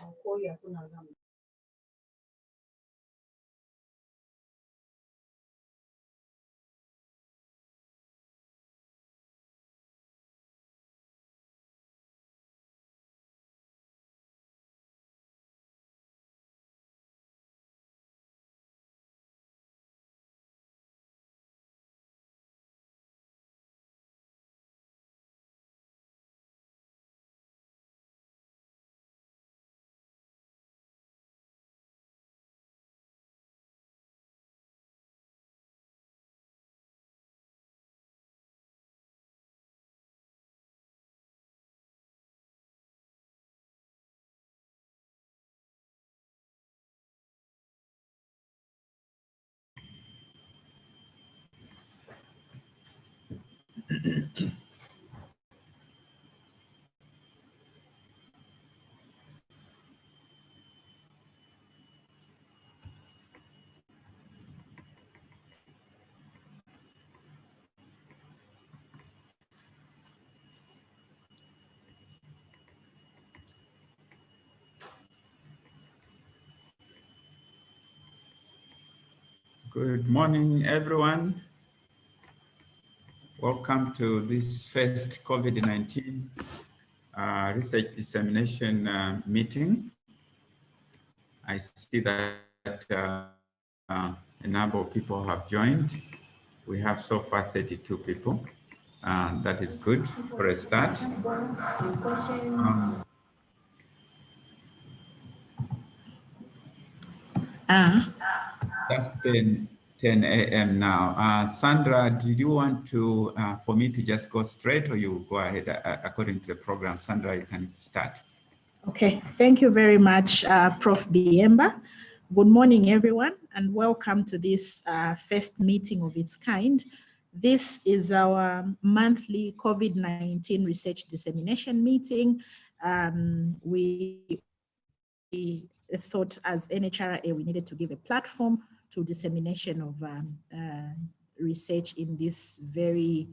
I'll call you as soon as I'm. Good morning, everyone. Welcome to this first COVID-19 research dissemination meeting. I see that a number of people have joined. We have so far 32 people. That is good for a start. That's 10 a.m. now. Sandra, did you want to, for me to just go straight, or you go ahead according to the program? Sandra, you can start. Okay, thank you very much, Prof. Biemba. Good morning, everyone, and welcome to this first meeting of its kind. This is our monthly COVID-19 research dissemination meeting. We thought as NHRA, we needed to give a platform to dissemination of research in this very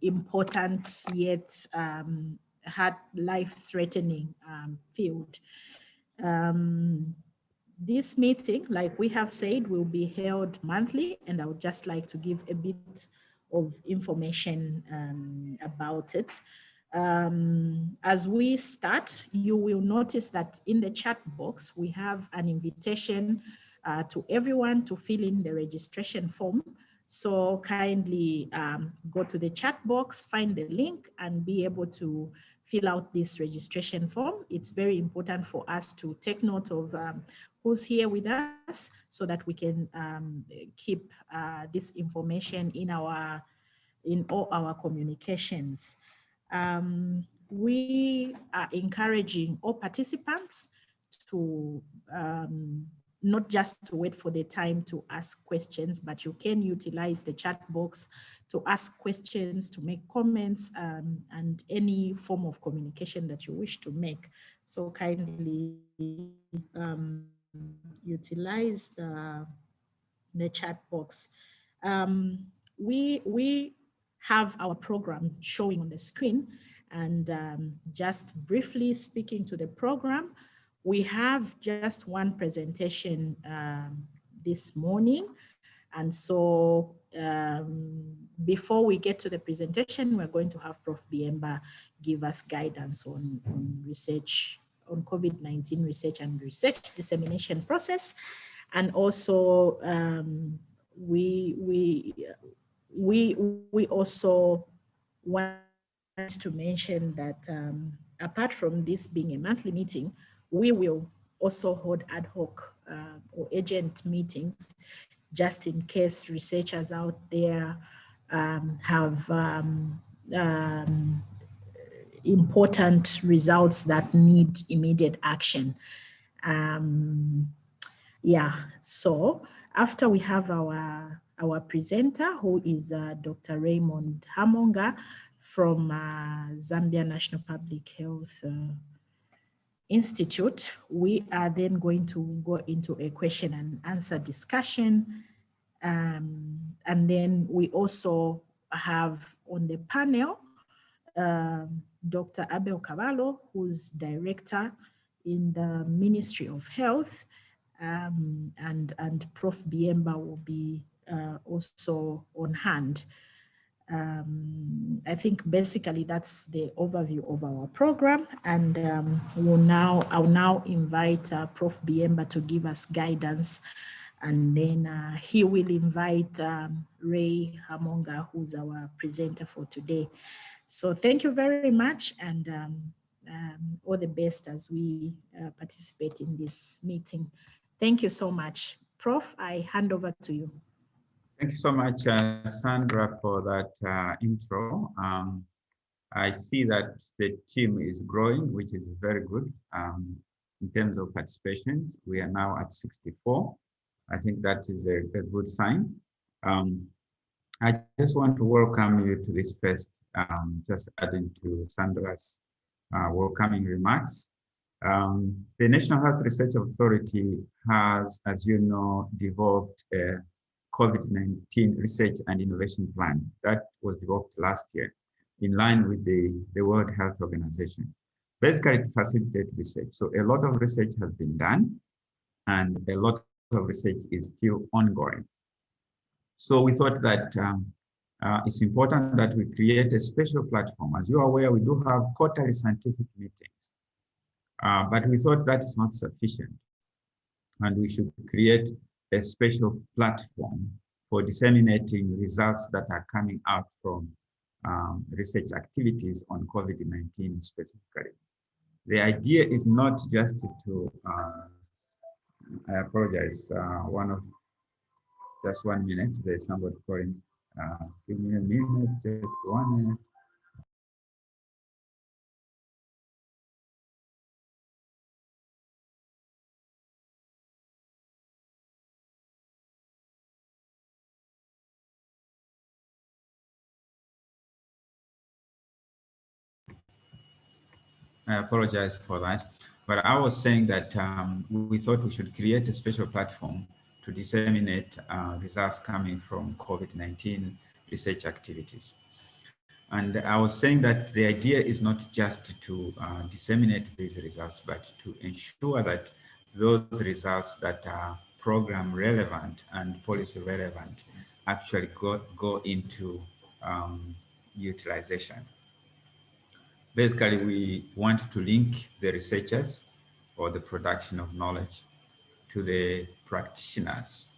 important yet life-threatening field. This meeting, like we have said, will be held monthly, and I would just like to give a bit of information about it. As we start, you will notice that in the chat box, we have an invitation to everyone to fill in the registration form. So kindly go to the chat box, find the link, and be able to fill out this registration form. It's very important for us to take note of who's here with us so that we can keep this information in all our communications. We are encouraging all participants to not just to wait for the time to ask questions, but you can utilize the chat box to ask questions, to make comments, and any form of communication that you wish to make. So kindly utilize the chat box. We have our program showing on the screen, and just briefly speaking to the program, we have just one presentation this morning. And so before we get to the presentation, we're going to have Prof. Biemba give us guidance on research, on COVID-19 research and research dissemination process. And also we also want to mention that apart from this being a monthly meeting, we will also hold ad hoc or urgent meetings just in case researchers out there have important results that need immediate action. Yeah, so after we have our presenter, who is Dr. Raymond Hamonga from Zambia National Public Health Institute, we are then going to go into a question and answer discussion. And then we also have on the panel, Dr. Abel Cavallo, who's director in the Ministry of Health, and Prof. Biemba will be also on hand. I think basically that's the overview of our program, and I'll now invite Prof. Biemba to give us guidance, and then he will invite Ray Hamonga, who's our presenter for today. So thank you very much, and all the best as we participate in this meeting. Thank you so much. Prof, I hand over to you. Thank you so much, Sandra, for that intro. I see that the team is growing, which is very good. In terms of participations, we are now at 64. I think that is a good sign. I just want to welcome you to this first, just adding to Sandra's welcoming remarks. The National Health Research Authority has, as you know, developed a COVID-19 research and innovation plan that was developed last year in line with the World Health Organization, basically to facilitate research. So a lot of research has been done, and a lot of research is still ongoing. So we thought that it's important that we create a special platform. As you are aware, we do have quarterly scientific meetings, but we thought that's not sufficient, and we should create a special platform for disseminating results that are coming out from research activities on COVID-19 specifically. The idea is not just to, I apologize, just 1 minute, there's somebody calling, give me a minute, just 1 minute. I apologize for that, but I was saying that we thought we should create a special platform to disseminate results coming from COVID-19 research activities. And I was saying that the idea is not just to disseminate these results, but to ensure that those results that are program relevant and policy relevant actually go into utilization. Basically, we want to link the researchers or the production of knowledge to the practitioners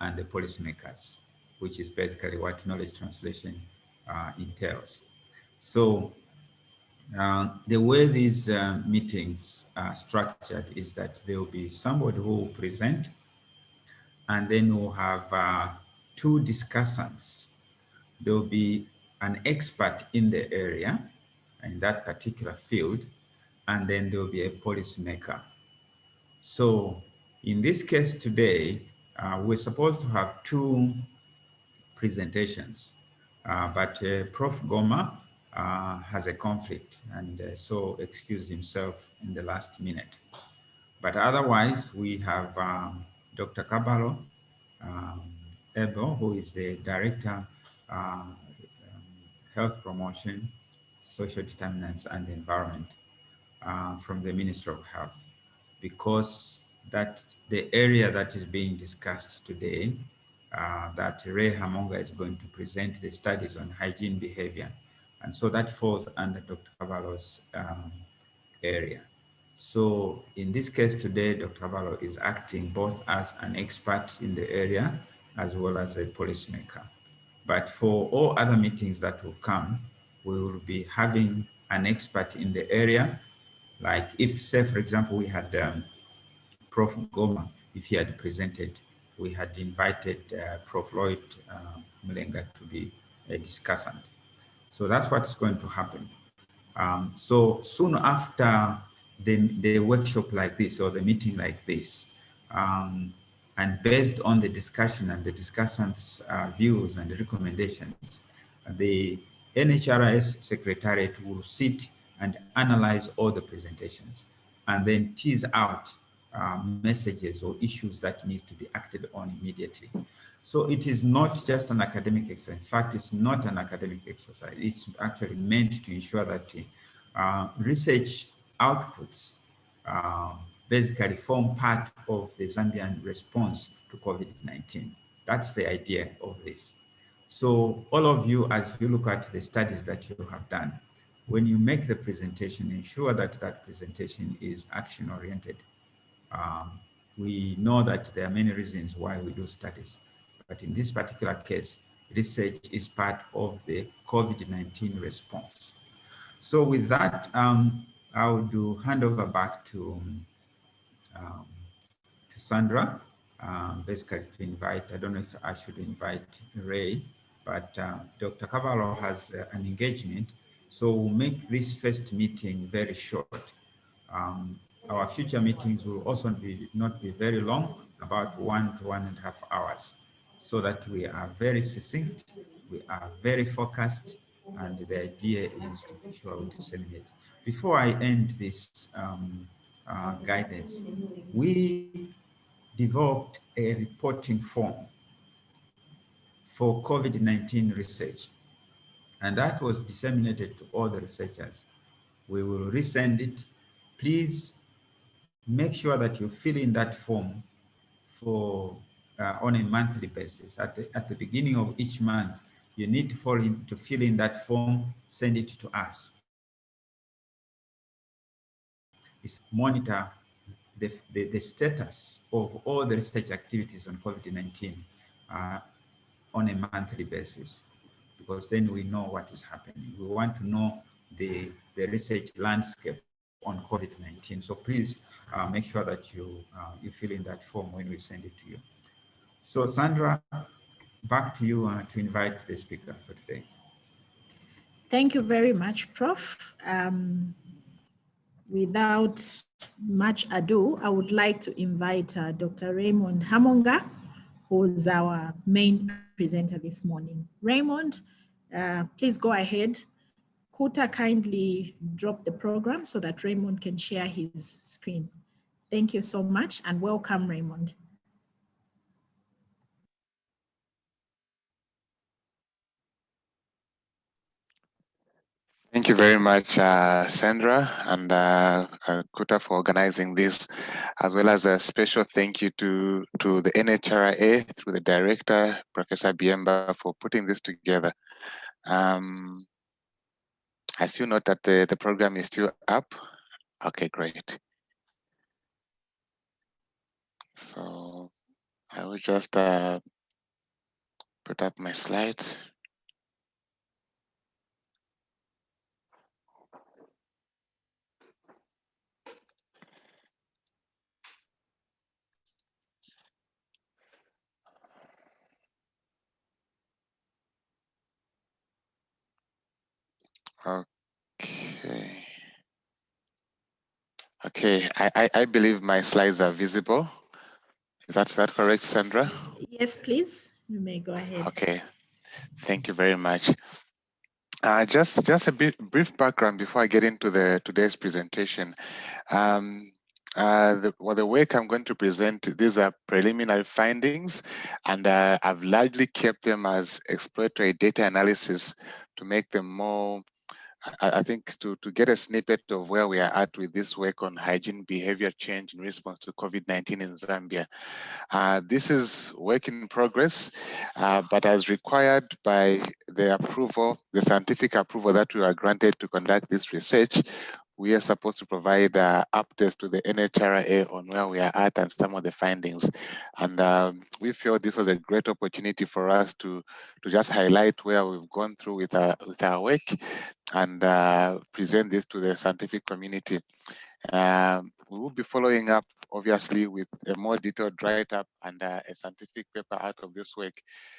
and the policymakers, which is basically what knowledge translation entails. So the way these meetings are structured is that there will be somebody who will present, and then we'll have 2 discussants. There will be an expert in the area, in that particular field, and then there will be a policymaker. So in this case today, we're supposed to have 2 presentations, but Prof. Goma has a conflict, and so excused himself in the last minute. But otherwise, we have Dr. Kabalo Ebo, who is the Director, Health Promotion, Social Determinants and the Environment from the Ministry of Health, because that the area that is being discussed today, that Ray Hamonga is going to present the studies on hygiene behavior. And so that falls under Dr. Cavallo's area. So in this case today, Dr. Cavallo is acting both as an expert in the area as well as a policymaker. But for all other meetings that will come, we will be having an expert in the area. Like if, say, for example, we had Prof. Goma, if he had presented, we had invited Prof. Lloyd Mlenga to be a discussant. So that's what's going to happen. So soon after the workshop like this or the meeting like this, and based on the discussion and the discussants' views and recommendations, the NHRIS Secretariat will sit and analyze all the presentations and then tease out messages or issues that need to be acted on immediately. So it is not just an academic exercise. In fact, it's not an academic exercise. It's actually meant to ensure that research outputs basically form part of the Zambian response to COVID-19. That's the idea of this. So all of you, as you look at the studies that you have done, when you make the presentation, ensure that that presentation is action-oriented. We know that there are many reasons why we do studies, but in this particular case, research is part of the COVID-19 response. So with that, I would hand over back um, to Sandra, basically to invite, I don't know if I should invite Ray, but Dr. Cavallo has an engagement. So we'll make this first meeting very short. Our future meetings will also not be very long, about 1 to 1.5 hours, so that we are very succinct, we are very focused, and the idea is to be sure we disseminate. Before I end this guidance, we developed a reporting form for COVID-19 research, and that was disseminated to all the researchers. We will resend it. Please make sure that you fill in that form for on a monthly basis. At the beginning of each month, you need to fill in that form, send it to us. It's monitor the status of all the research activities on COVID-19 on a monthly basis, because then we know what is happening. We want to know the research landscape on COVID-19. So please make sure that you fill in that form when we send it to you. So Sandra, back to you to invite the speaker for today. Thank you very much, Prof. Without much ado, I would like to invite Dr. Raymond Hamonga, who's our main presenter this morning. Raymond, please go ahead. Kuta kindly drop the program so that Raymond can share his screen. Thank you so much and welcome, Raymond. Thank you very much, Sandra and Kuta, for organizing this, as well as a special thank you to the NHRA through the director, Professor Biemba, for putting this together. I still note that the program is still up. Okay, great. So I will just put up my slides. Okay. Okay, I believe my slides are visible. Is that correct, Sandra? Yes, please. You may go ahead. Okay, thank you very much. Just a brief background before I get into today's presentation. The work I'm going to present, these are preliminary findings, and I've largely kept them as exploratory data analysis to make them more, I think, to get a snippet of where we are at with this work on hygiene behavior change in response to COVID-19 in Zambia. This is work in progress, but as required by the scientific approval that we are granted to conduct this research, we are supposed to provide updates to the NHRA on where we are at and some of the findings. And we feel this was a great opportunity for us to just highlight where we've gone through with our work and present this to the scientific community. We will be following up, obviously, with a more detailed write-up and a scientific paper out of this work.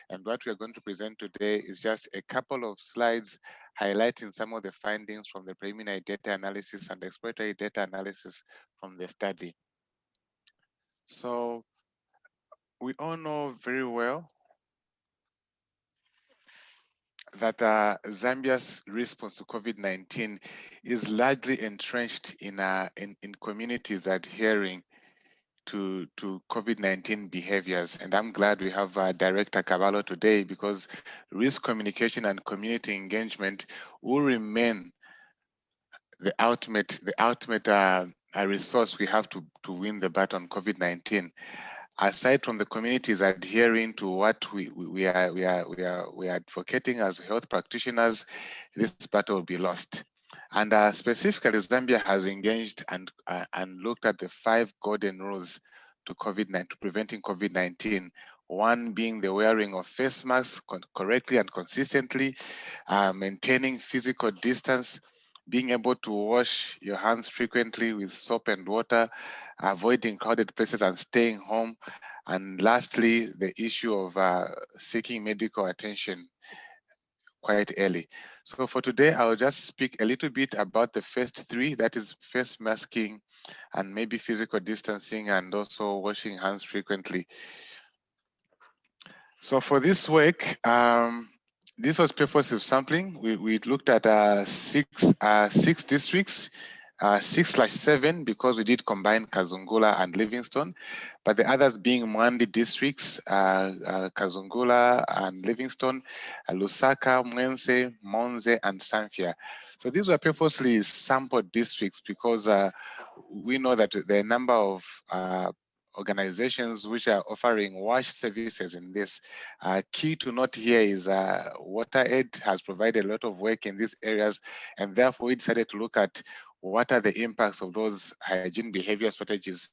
And what we are going to present today is just a couple of slides highlighting some of the findings from the preliminary data analysis and exploratory data analysis from the study. So we all know very well that Zambia's response to COVID-19 is largely entrenched in communities adhering to COVID-19 behaviors. And I'm glad we have Director Cavallo today, because risk communication and community engagement will remain the ultimate resource we have to win the battle on COVID-19. Aside from the communities adhering to what we are advocating as health practitioners, this battle will be lost. And specifically, Zambia has engaged and looked at the 5 golden rules to COVID-19, to preventing COVID-19. One being the wearing of face masks correctly and consistently, maintaining physical distance, being able to wash your hands frequently with soap and water, avoiding crowded places and staying home. And lastly, the issue of seeking medical attention quite early. So for today, I'll just speak a little bit about the first 3, that is face masking and maybe physical distancing and also washing hands frequently. So for this work, this was purposive sampling. We looked at 6 districts, 6/7 because we did combine Kazungula and Livingstone, but the others being Mwandi districts, Kazungula and Livingstone, Lusaka, Mwense, Monze, and Sanfia. So these were purposely sampled districts because we know that there are a number of organizations which are offering wash services in this. Key to note here is WaterAid has provided a lot of work in these areas, and therefore we decided to look at what are the impacts of those hygiene behavior strategies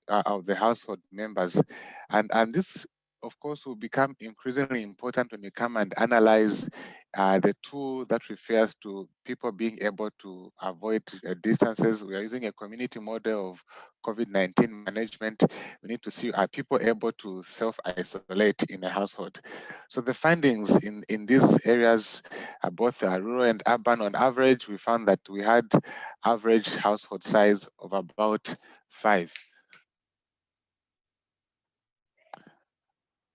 of the household members. And this, of course, will become increasingly important when you come and analyze the tool that refers to people being able to avoid distances. We are using a community model of COVID-19 management. We need to see, are people able to self-isolate in a household? So the findings in these areas, both rural and urban, on average, we found that we had average household size of about 5.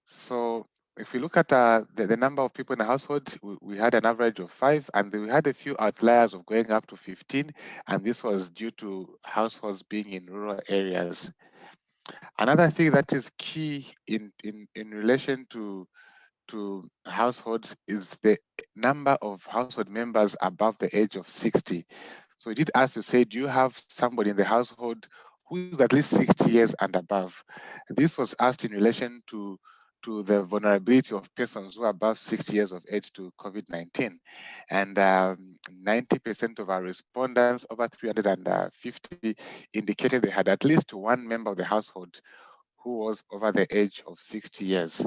So if we look at the number of people in a household, we had an average of 5, and we had a few outliers of going up to 15, and this was due to households being in rural areas. Another thing that is key in relation to households is the number of household members above the age of 60. So we did ask to say, do you have somebody in the household who is at least 60 years and above? This was asked in relation to the vulnerability of persons who are above 60 years of age to COVID-19. And 90% of our respondents, over 350, indicated they had at least one member of the household who was over the age of 60 years.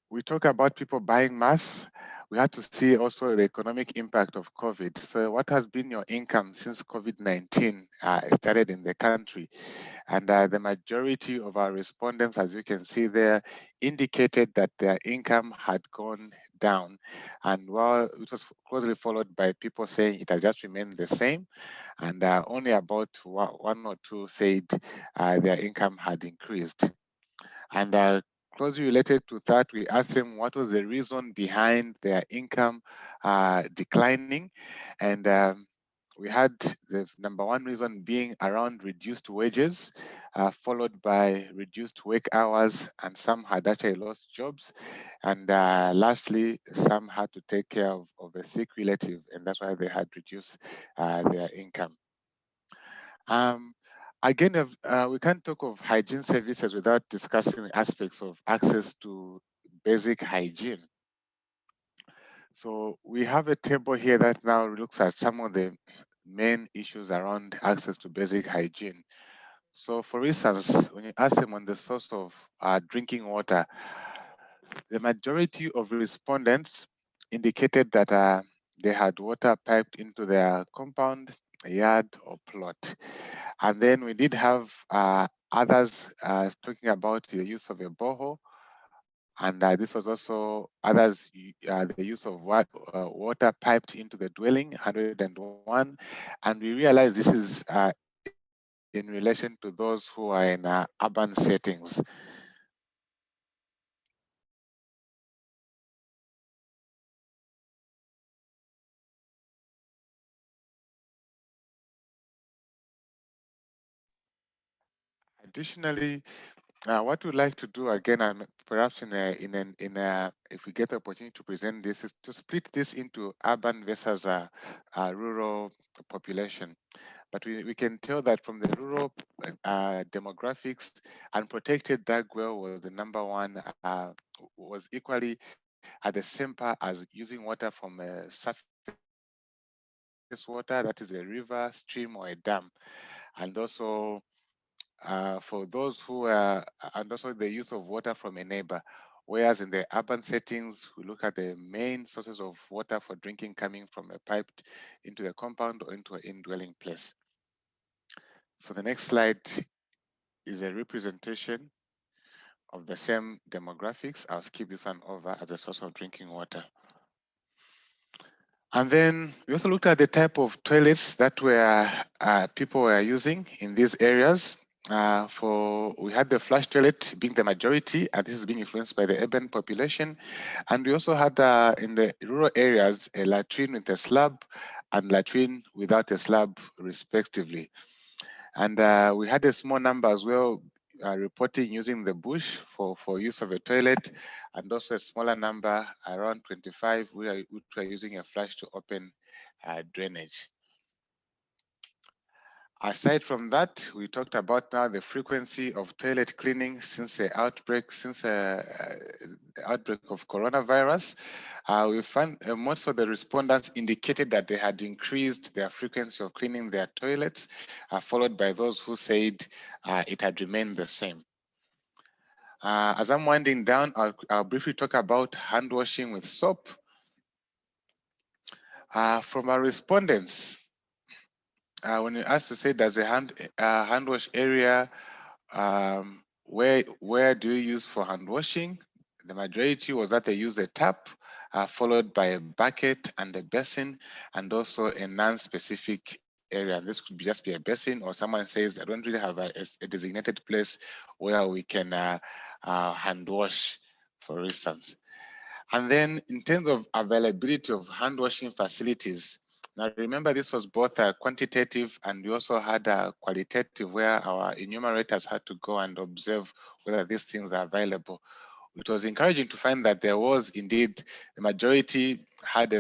We talk about people buying masks. We had to see also the economic impact of COVID. So what has been your income since COVID-19 started in the country? And the majority of our respondents, as you can see there, indicated that their income had gone down. And while it was closely followed by people saying it has just remained the same, and only about 1 or 2 said their income had increased. And closely related to that, we asked them what was the reason behind their income declining. And we had the number 1 reason being around reduced wages, followed by reduced work hours, and some had actually lost jobs. And lastly, some had to take care of a sick relative, and that's why they had reduced their income. Um, Again, we can't talk of hygiene services without discussing aspects of access to basic hygiene. So we have a table here that now looks at some of the main issues around access to basic hygiene. So for instance, when you ask them on the source of drinking water, the majority of respondents indicated that they had water piped into their compound, yard, or plot. And then we did have others talking about the use of a borehole, And this was also others, the use of water piped into the dwelling, 101. And we realized this is in relation to those who are in urban settings. Additionally, what we'd like to do again, and perhaps if we get the opportunity to present this, is to split this into urban versus rural population. But we can tell that from the rural demographics, unprotected dark well was the number one, was equally at the same par as using water from surface water, that is a river, stream, or a dam, and also for those who and also the use of water from a neighbor. Whereas in the urban settings, we look at the main sources of water for drinking coming from a piped into the compound or into an indwelling place. So the next slide is a representation of the same demographics. I'll skip this one over as a source of drinking water. And then we also looked at the type of toilets that were people were using in these areas. We had the flush toilet being the majority, and this is being influenced by the urban population. And we also had in the rural areas a latrine with a slab and latrine without a slab, respectively. And we had a small number as well reporting using the bush for use of a toilet, and also a smaller number, around 25, which were using a flush to open drainage. Aside from that, we talked about now the frequency of toilet cleaning since the outbreak, the outbreak of coronavirus. We found most of the respondents indicated that they had increased their frequency of cleaning their toilets, followed by those who said it had remained the same. As I'm winding down, I'll briefly talk about hand washing with soap. From our respondents, when you asked to say, does the hand wash area, where do you use for hand washing? The majority was that they use a tap, followed by a bucket and a basin, and also a non-specific area. And this could just be a basin, or someone says, I don't really have a designated place where we can hand wash, for instance. And then in terms of availability of hand washing facilities, now remember this was both quantitative, and we also had a qualitative where our enumerators had to go and observe whether these things are available. It was encouraging to find that there was indeed, the majority had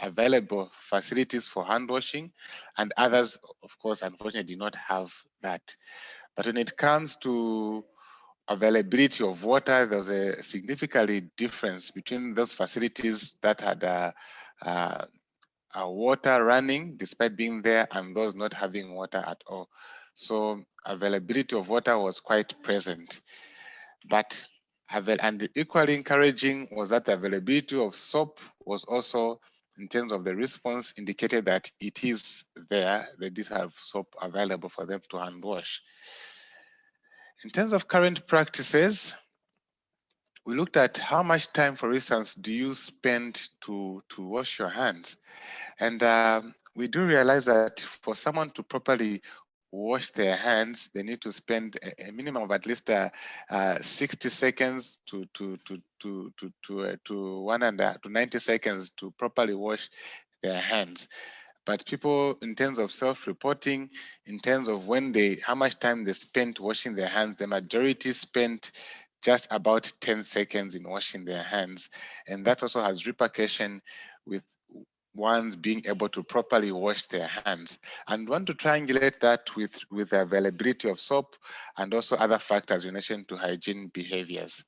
available facilities for hand washing, and others, of course, unfortunately did not have that. But when it comes to availability of water, there was a significant difference between those facilities that had water running despite being there and those not having water at all. So availability of water was quite present. But and equally encouraging was that the availability of soap was also, in terms of the response, indicated that it is there. They did have soap available for them to hand wash. In terms of current practices, we looked at how much time, for instance, do you spend to wash your hands? And we do realize that for someone to properly wash their hands, they need to spend a minimum of at least 60 seconds to 90 seconds to properly wash their hands. But people, in terms of self-reporting, in terms of how much time they spent washing their hands, the majority spent just about 10 seconds in washing their hands. And that also has repercussion with ones being able to properly wash their hands. And want to triangulate that with the availability of soap and also other factors in relation to hygiene behaviors.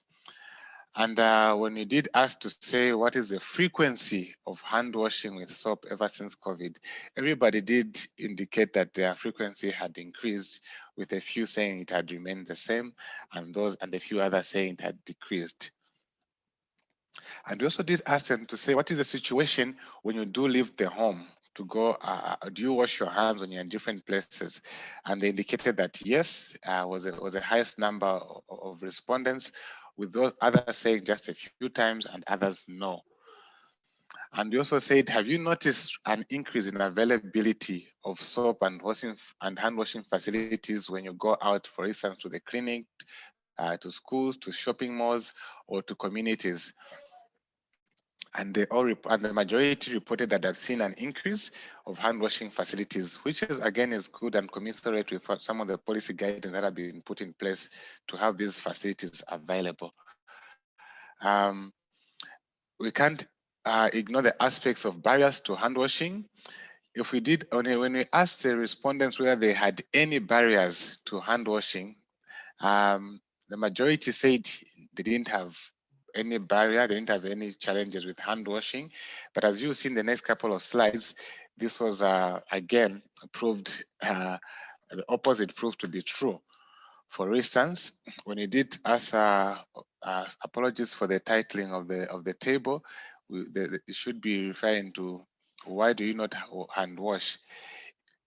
And when you did ask to say what is the frequency of hand washing with soap ever since COVID, everybody did indicate that their frequency had increased, with a few saying it had remained the same, and a few others saying it had decreased. And we also did ask them to say, what is the situation when you do leave the home to go, do you wash your hands when you're in different places? And they indicated that yes, was the highest number of respondents, with those others saying just a few times and others no. And we also said, have you noticed an increase in availability of soap and hand washing facilities when you go out, for instance, to the clinic, to schools, to shopping malls, or to communities? And and the majority reported that they've seen an increase of hand washing facilities, which is again is good and commensurate with some of the policy guidance that have been put in place to have these facilities available. We can't ignore the aspects of barriers to hand washing. If we did, when we asked the respondents whether they had any barriers to hand washing, the majority said they didn't have any barrier, they didn't have any challenges with hand washing. But as you see in the next couple of slides, this was again proved, the opposite proved to be true. For instance, when you did ask, apologies for the titling of the table, it should be referring to why do you not hand wash?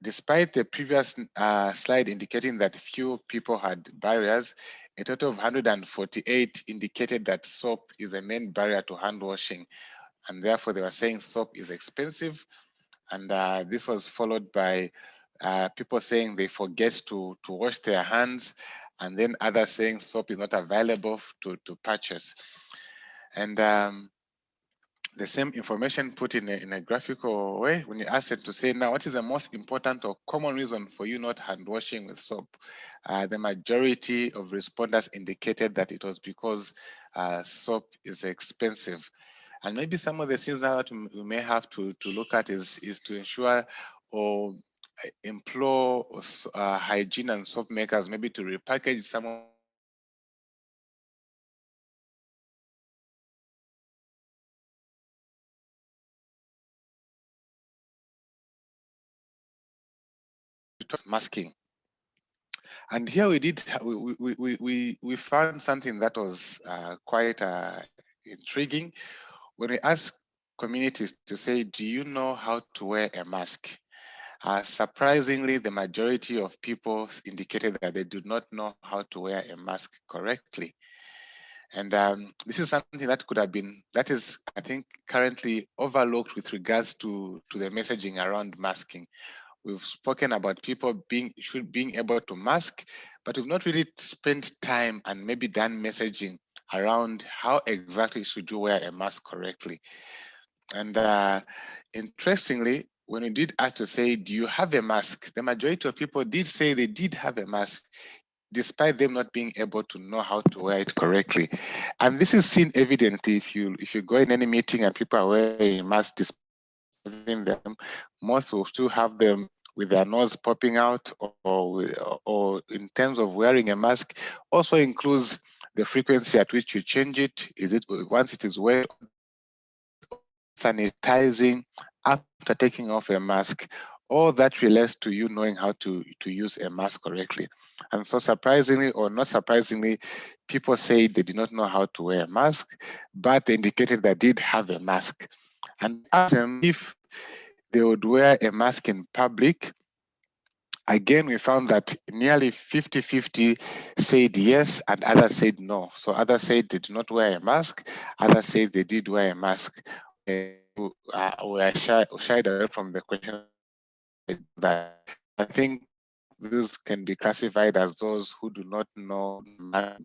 Despite the previous slide indicating that few people had barriers, a total of 148 indicated that soap is a main barrier to hand washing, and therefore they were saying soap is expensive. And this was followed by people saying they forget to wash their hands, and then others saying soap is not available to purchase. And the same information put in a graphical way, when you ask them to say, now, what is the most important or common reason for you not hand washing with soap? The majority of respondents indicated that it was because soap is expensive. And maybe some of the things that we may have to look at is to ensure or implore hygiene and soap makers maybe to repackage some of the masking. And here we did, we found something that was quite intriguing. When we asked communities to say, do you know how to wear a mask? Surprisingly, the majority of people indicated that they do not know how to wear a mask correctly. And this is something that could have been, that is, I think, currently overlooked with regards to the messaging around masking. We've spoken about people being able to mask, but we've not really spent time and maybe done messaging around how exactly should you wear a mask correctly. And interestingly, when we did ask to say, do you have a mask? The majority of people did say they did have a mask, despite them not being able to know how to wear it correctly. And this is seen evidently if you go in any meeting and people are wearing masks, despite having them, most will still have them with their nose popping out, or in terms of wearing a mask, also includes the frequency at which you change it. Is it once it is wet, sanitizing after taking off a mask? All that relates to you knowing how to use a mask correctly. And so surprisingly or not surprisingly, people say they did not know how to wear a mask, but they indicated they did have a mask. And we asked them if they would wear a mask in public. Again, we found that nearly 50-50 said yes and others said no. So others said they did not wear a mask, others said they did wear a mask. We shied away from the question that I think those can be classified as those who do not know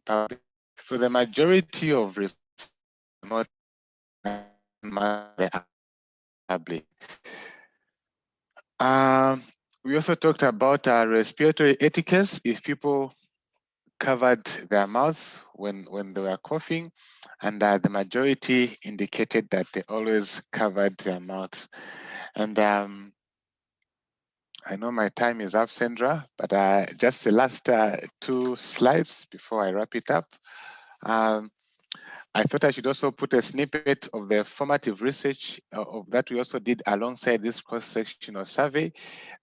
public. So the majority of respondents not public. We also talked about respiratory etiquette. If people covered their mouths when they were coughing, and the majority indicated that they always covered their mouths. And I know my time is up, Sandra, but just the last two slides before I wrap it up. I thought I should also put a snippet of the formative research of that we also did alongside this cross-sectional survey,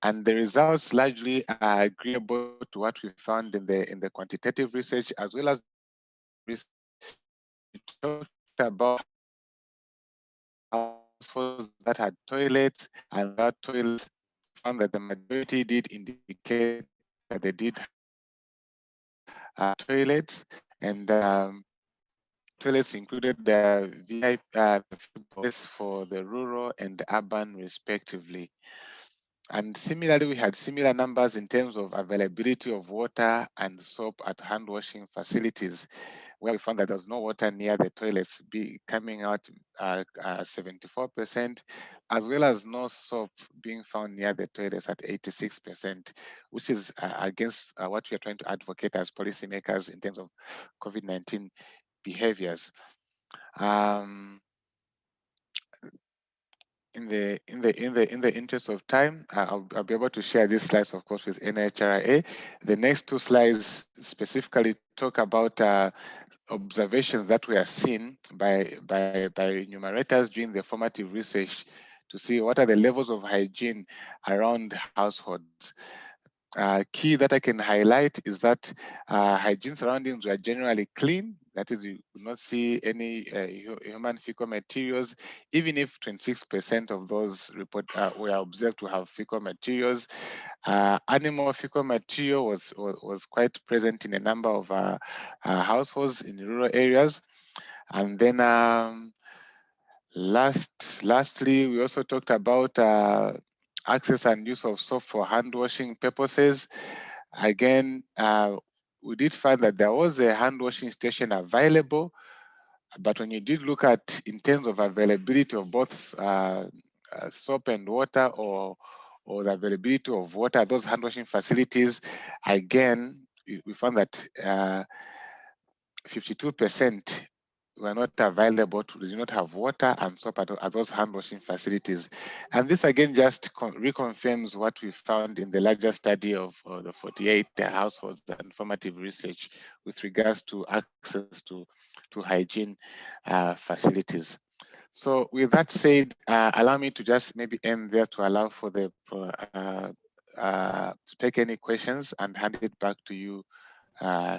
and the results largely are agreeable to what we found in the quantitative research as well as research. We talked about households that had toilets and without toilets. We found that the majority did indicate that they did toilets, and toilets included the VIP boys for the rural and urban respectively. And similarly, we had similar numbers in terms of availability of water and soap at hand washing facilities, where we found that there was no water near the toilets, coming out 74%, as well as no soap being found near the toilets at 86%, which is against what we are trying to advocate as policymakers in terms of COVID-19 behaviors. In the interest of time, I'll be able to share these slides, of course, with NHRA. The next two slides specifically talk about observations that were seen by enumerators during the formative research to see what are the levels of hygiene around households. Key that I can highlight is that hygiene surroundings were generally clean. That is, you could not see any human fecal materials, even if 26% of those were observed to have fecal materials. Animal fecal material was quite present in a number of households in rural areas. And then lastly, we also talked about access and use of soap for hand washing purposes. Again, we did find that there was a hand washing station available, but when you did look at in terms of availability of both soap and water, or the availability of water at those hand washing facilities, again, we found that 52% were not available, did not have water and soap at those hand washing facilities. And this again just reconfirms what we found in the larger study of the 48 households and formative research with regards to access to hygiene facilities. So with that said, allow me to just maybe end there to allow for the to take any questions and hand it back to you,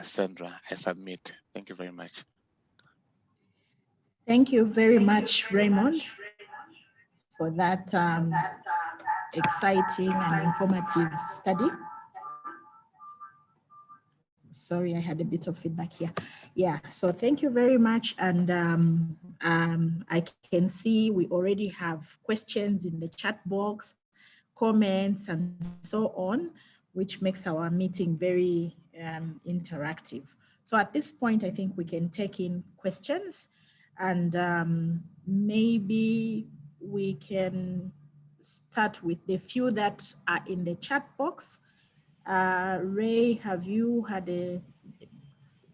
Sandra. I submit. Thank you very much. Thank you very much, Raymond, for that exciting and informative study. Sorry, I had a bit of feedback here. Yeah, so thank you very much. And I can see we already have questions in the chat box, comments, and so on, which makes our meeting very interactive. So at this point, I think we can take in questions, and maybe we can start with the few that are in the chat box. Ray, have you had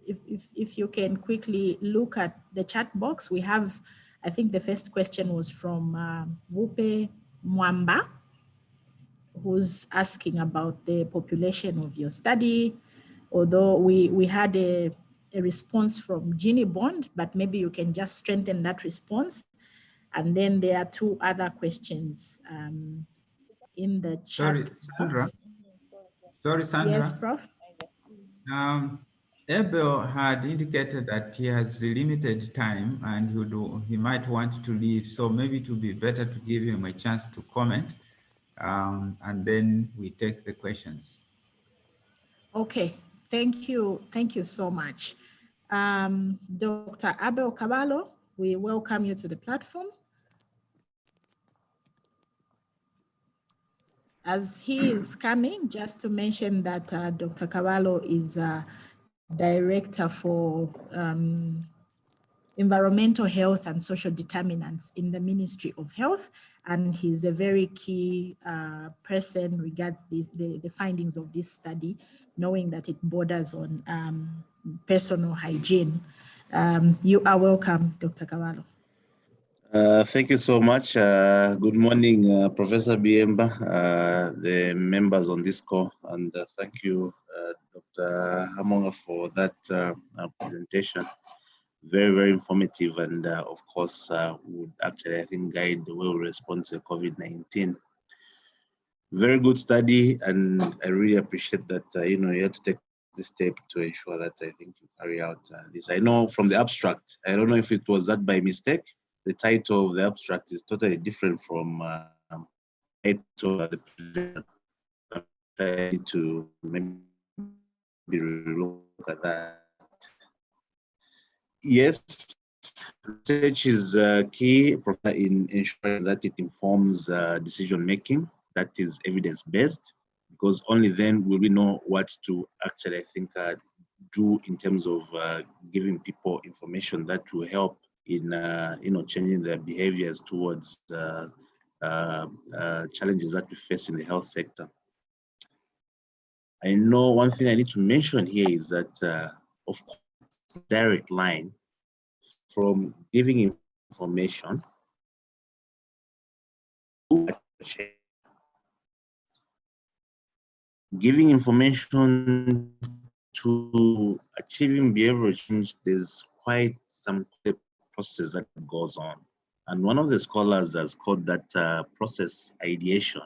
if you can quickly look at the chat box, we have, I think the first question was from Wupe Mwamba, who's asking about the population of your study, although we had a response from Ginny Bond, but maybe you can just strengthen that response. And then there are two other questions in the chat. Sorry, Sandra. Sorry, Sandra. Yes, Prof. Abel had indicated that he has limited time and he might want to leave. So maybe it would be better to give him a chance to comment, and then we take the questions. Okay, thank you so much. Dr. Abel Cavallo, we welcome you to the platform. As he is coming, just to mention that Dr. Cavallo is Director for Environmental Health and Social Determinants in the Ministry of Health, and he's a very key person regards the findings of this study, knowing that it borders on personal hygiene. You are welcome, Dr. Cavallo. Thank you so much. Good morning, Professor Biemba, the members on this call, and thank you, Dr. Hamonga, for that presentation. Very, very informative, and of course, would actually, I think, guide the way we respond to COVID-19. Very good study, and I really appreciate that, you had to take the step to ensure that I think you carry out this. I know from the abstract, I don't know if it was that by mistake. The title of the abstract is totally different from the title of the presentation. Try to maybe look at that. yes, research is key in ensuring that it informs decision making that is evidence based, because only then will we know what to actually, I think, do in terms of giving people information that will help in changing their behaviors towards challenges that we face in the health sector. I know one thing I need to mention here is that, of course, direct line from giving information to giving information to achieving behavioral change. There's quite some process that goes on. And one of the scholars has called that process ideation.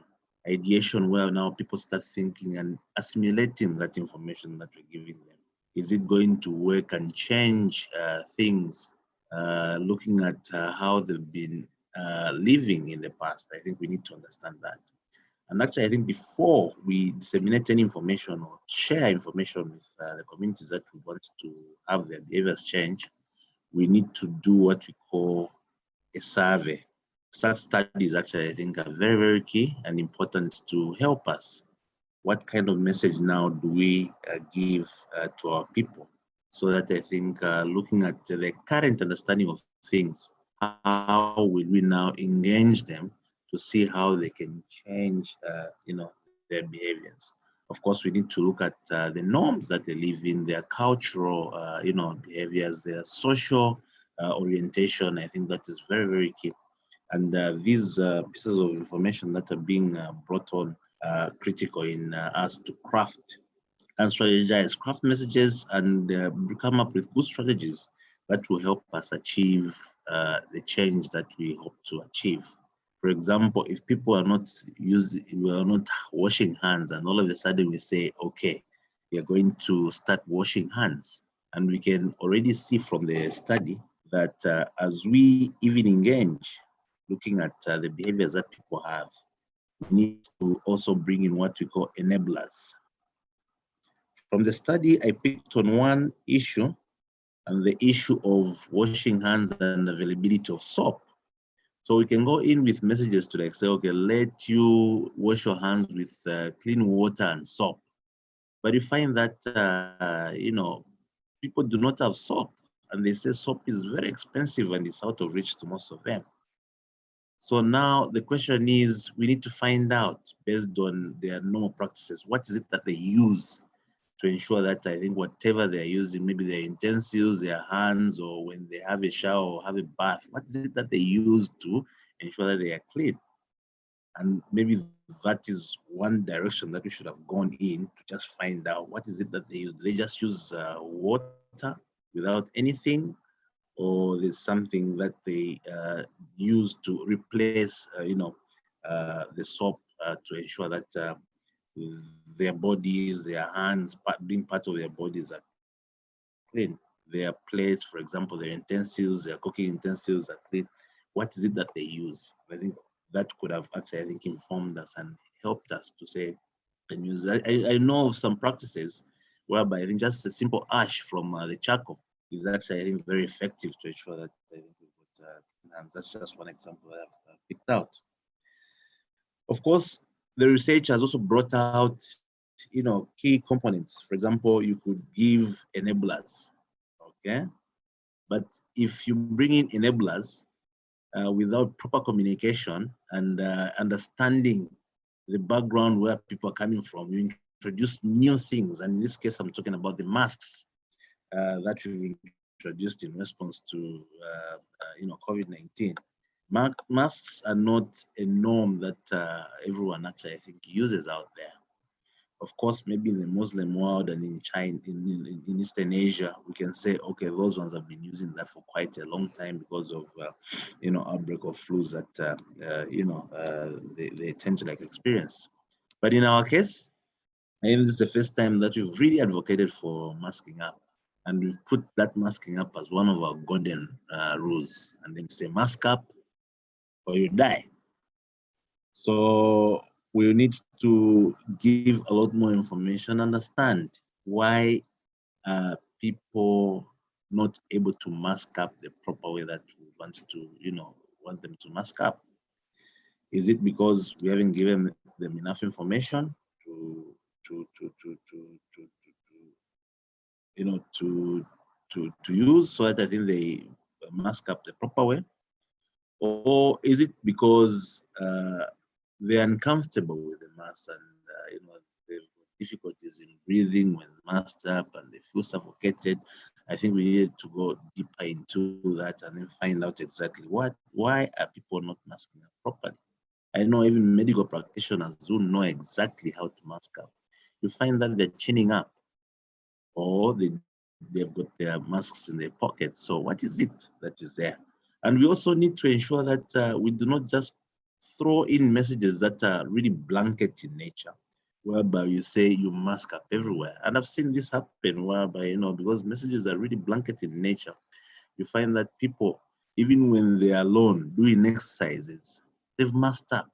Ideation, where now people start thinking and assimilating that information that we're giving them. Is it going to work and change things? Looking at how they've been living in the past, I think we need to understand that. And actually, I think before we disseminate any information or share information with the communities that we want to have their behaviors change, we need to do what we call a survey. Such studies actually, I think, are very, very key and important to help us. What kind of message now do we give to our people? So that I think looking at the current understanding of things, how will we now engage them to see how they can change, their behaviors. Of course, we need to look at the norms that they live in, their cultural, behaviors, their social orientation. I think that is very, very key. And these pieces of information that are being brought on critical in us to craft and strategize, craft messages, and come up with good strategies that will help us achieve the change that we hope to achieve. For example, if people are not washing hands, and all of a sudden we say, okay, we are going to start washing hands, and we can already see from the study that as we even engage, looking at the behaviors that people have, we need to also bring in what we call enablers. From the study, I picked on one issue, and the issue of washing hands and availability of soap. So we can go in with messages to like say, okay, let you wash your hands with clean water and soap. But you find that, people do not have soap, and they say soap is very expensive and it's out of reach to most of them. So now the question is, we need to find out, based on their normal practices, what is it that they use to ensure that, I think, whatever they're using, maybe their utensils, their hands, or when they have a shower or have a bath, what is it that they use to ensure that they are clean? And maybe that is one direction that we should have gone in, to just find out what is it that they use. They just use water without anything, or there's something that they use to replace, the soap to ensure that their bodies, their hands, being part of their bodies are clean. Their plates, for example, their utensils, their cooking utensils are clean. What is it that they use? I think that could have actually, I think, informed us and helped us to say and use. I know of some practices whereby I think just a simple ash from the charcoal is actually, I think, very effective to ensure that I think we put hands. That's just one example that I've picked out. Of course, the research has also brought out, key components. For example, you could give enablers, okay? But if you bring in enablers without proper communication and understanding the background where people are coming from, you introduce new things. And in this case, I'm talking about the masks that we've introduced in response to, COVID-19. Masks are not a norm that everyone actually, I think, uses out there. Of course, maybe in the Muslim world and in China, in Eastern Asia, we can say, okay, those ones have been using that for quite a long time because of, outbreak of flus that, they tend to like experience. But in our case, I think this is the first time that we've really advocated for masking up. And we've put that masking up as one of our golden rules. And then we say, mask up or you die. So we need to give a lot more information, understand why people not able to mask up the proper way that we want to, want them to mask up? Is it because we haven't given them enough information to to to to to to, to, to use so that I think they mask up the proper way? Or is it because they're uncomfortable with the mask and they've got difficulties in breathing when masked up and they feel suffocated? I think we need to go deeper into that and then find out exactly why are people not masking up properly. I know even medical practitioners who know exactly how to mask up. You find that they're chinning up or they've got their masks in their pockets. So what is it that is there? And we also need to ensure that we do not just throw in messages that are really blanket in nature, whereby you say you mask up everywhere. And I've seen this happen whereby, because messages are really blanket in nature, you find that people, even when they're alone doing exercises, they've masked up.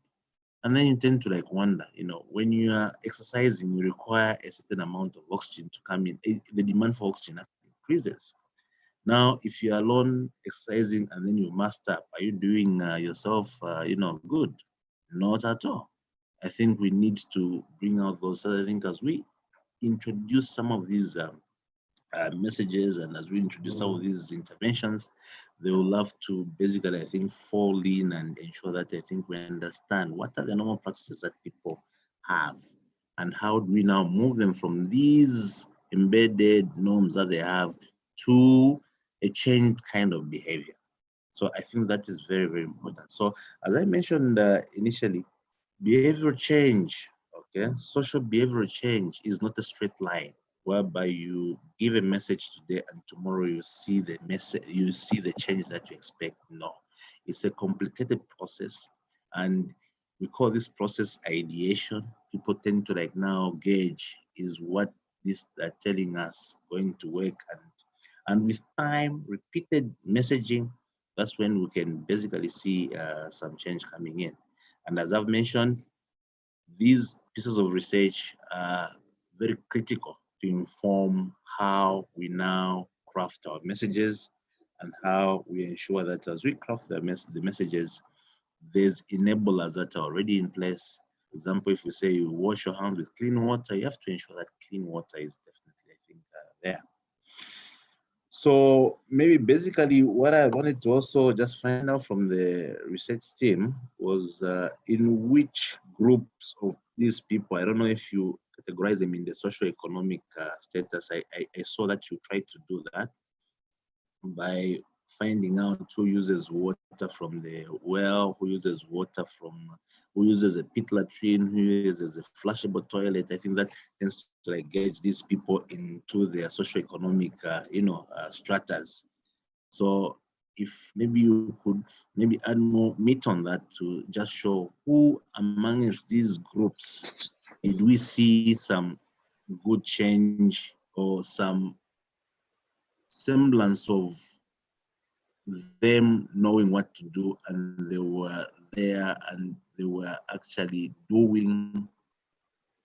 And then you tend to wonder, when you are exercising, you require a certain amount of oxygen to come in. The demand for oxygen actually increases. Now, if you're alone exercising and then you masked up, are you doing yourself, good? Not at all. I think we need to bring out those other things as we introduce some of these messages, and as we introduce some of these interventions, they will have to basically, I think, fall in and ensure that I think we understand what are the normal practices that people have and how do we now move them from these embedded norms that they have to a changed kind of behavior. So I think that is very, very important. So as I mentioned initially, behavioral change, okay, social behavioral change is not a straight line whereby you give a message today and tomorrow you see the message, you see the change that you expect. No, it's a complicated process, and we call this process ideation. People tend to now gauge, is what this are telling us going to work, and with time, repeated messaging, that's when we can basically see some change coming in. And as I've mentioned, these pieces of research are very critical to inform how we now craft our messages and how we ensure that as we craft the messages, there's enablers that are already in place. For example, if we say you wash your hands with clean water, you have to ensure that clean water is definitely, I think, there. So maybe basically what I wanted to also just find out from the research team was in which groups of these people, I don't know if you categorize them in the socioeconomic status. I saw that you tried to do that by finding out who uses water from the well, who uses water from, who uses a pit latrine, who uses a flushable toilet. I think that tends to gauge these people into their socioeconomic, stratas. So if maybe you could maybe add more meat on that to just show who amongst these groups did we see some good change or some semblance of them knowing what to do, and they were there and they were actually doing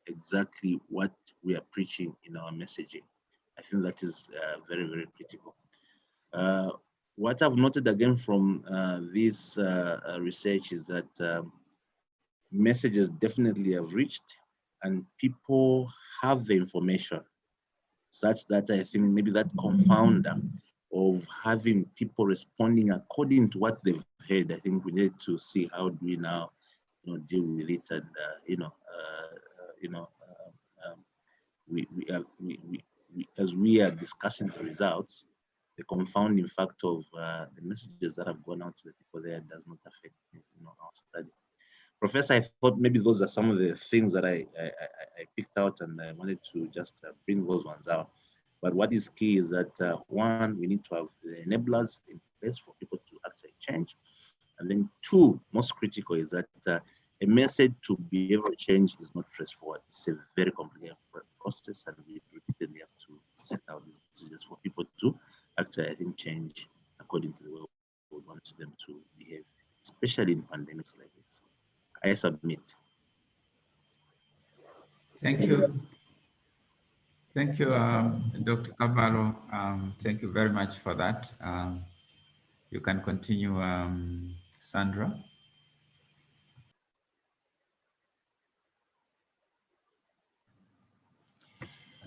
exactly what we are preaching in our messaging. I think that is very, very critical. What I've noted again from this research is that messages definitely have reached and people have the information, such that I think maybe that confounder of having people responding according to what they've heard, I think we need to see how do we now, deal with it, and as we are discussing the results, the confounding factor of the messages that have gone out to the people there does not affect, our study. Professor, I thought maybe those are some of the things that I picked out, and I wanted to just bring those ones out. But what is key is that one, we need to have the enablers in place for people to actually change. And then two, most critical, is that a message to behavioral change is not straightforward. It's a very complicated process, and we repeatedly have to send out these messages for people to actually, I think, change according to the way we want them to behave, especially in pandemics like this. I submit. Thank you. Thank you, Dr. Cavallo. Thank you very much for that. You can continue, Sandra.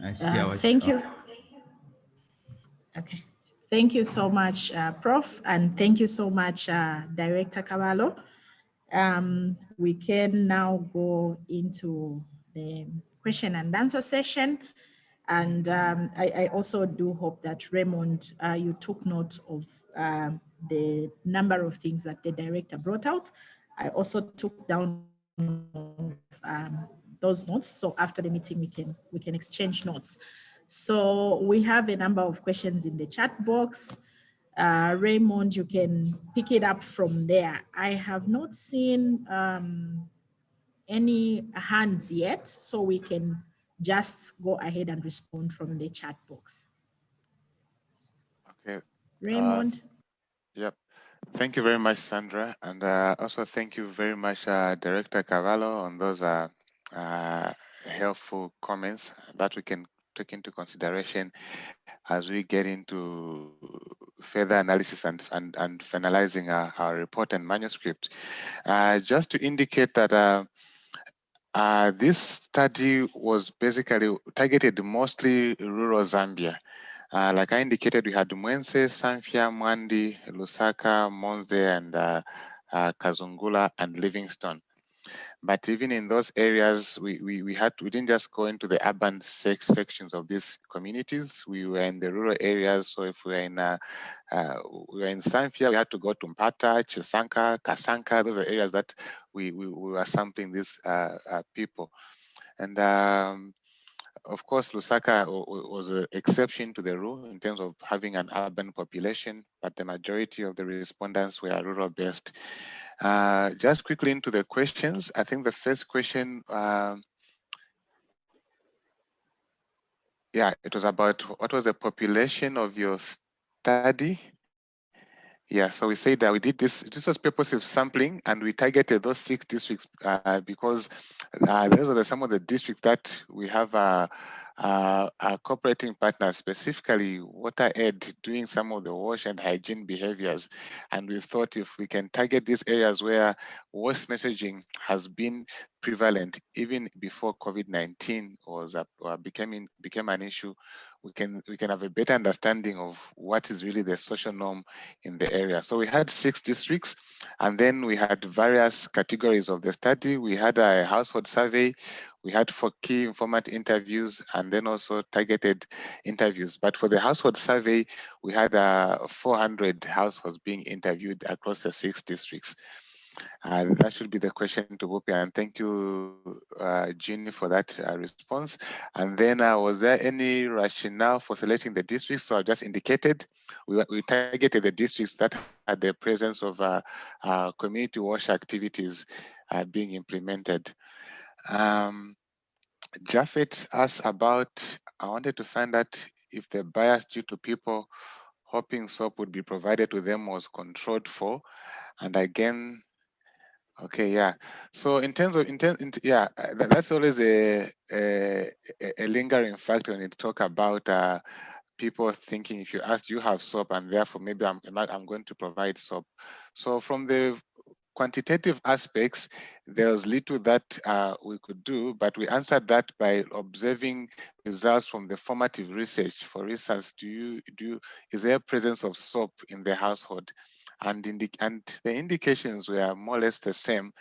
I see Thank you. Okay. Thank you so much, Prof. And thank you so much, Director Cavallo. We can now go into the question and answer session. And I also do hope that Raymond, you took note of the number of things that the director brought out. I also took down those notes. So after the meeting, we can exchange notes. So we have a number of questions in the chat box. Raymond, you can pick it up from there. I have not seen any hands yet, so we can just go ahead and respond from the chat box. Okay. Raymond? Yep. Thank you very much, Sandra. And also thank you very much, Director Cavallo, on those helpful comments that we can take into consideration as we get into further analysis and finalizing our report and manuscript. Just to indicate that this study was basically targeted mostly rural Zambia. Like I indicated, we had Mwense, Sanfia, Mwandi, Lusaka, Monze, and Kazungula and Livingston. But even in those areas, we didn't just go into the urban sections of these communities. We were in the rural areas. So if we were in Sanfia, we had to go to Mpata, Chisanka, Kasanka. Those are areas that we were sampling these people. And of course, Lusaka was an exception to the rule in terms of having an urban population, but the majority of the respondents were rural-based. Just quickly into the questions. I think the first question, yeah, it was about what was the population of your study? Yeah, so we said that we did this was purposive sampling, and we targeted those 6 districts because those are some of the districts that we have cooperating partners, specifically WaterAid, doing some of the wash and hygiene behaviors. And we thought if we can target these areas where waste messaging has been prevalent even before COVID-19 became an issue, we can have a better understanding of what is really the social norm in the area. So we had 6 districts, and then we had various categories of the study. We had a household survey, we had 4 key informant interviews, and then also targeted interviews. But for the household survey, we had 400 households being interviewed across the 6 districts. That should be the question to Bupi, and thank you, Jeannie, for that response. And then was there any rationale for selecting the districts? So I just indicated we targeted the districts that had the presence of community wash activities being implemented. Japheth asked about, I wanted to find out if the bias due to people hoping soap would be provided to them was controlled for. And again, okay, yeah. So in terms of yeah, that's always a lingering factor when you talk about people thinking if you ask, do you have soap, and therefore maybe I'm going to provide soap. So from the quantitative aspects, there's little that we could do, but we answered that by observing results from the formative research. For instance, is there a presence of soap in the household? And the indications were more or less the same,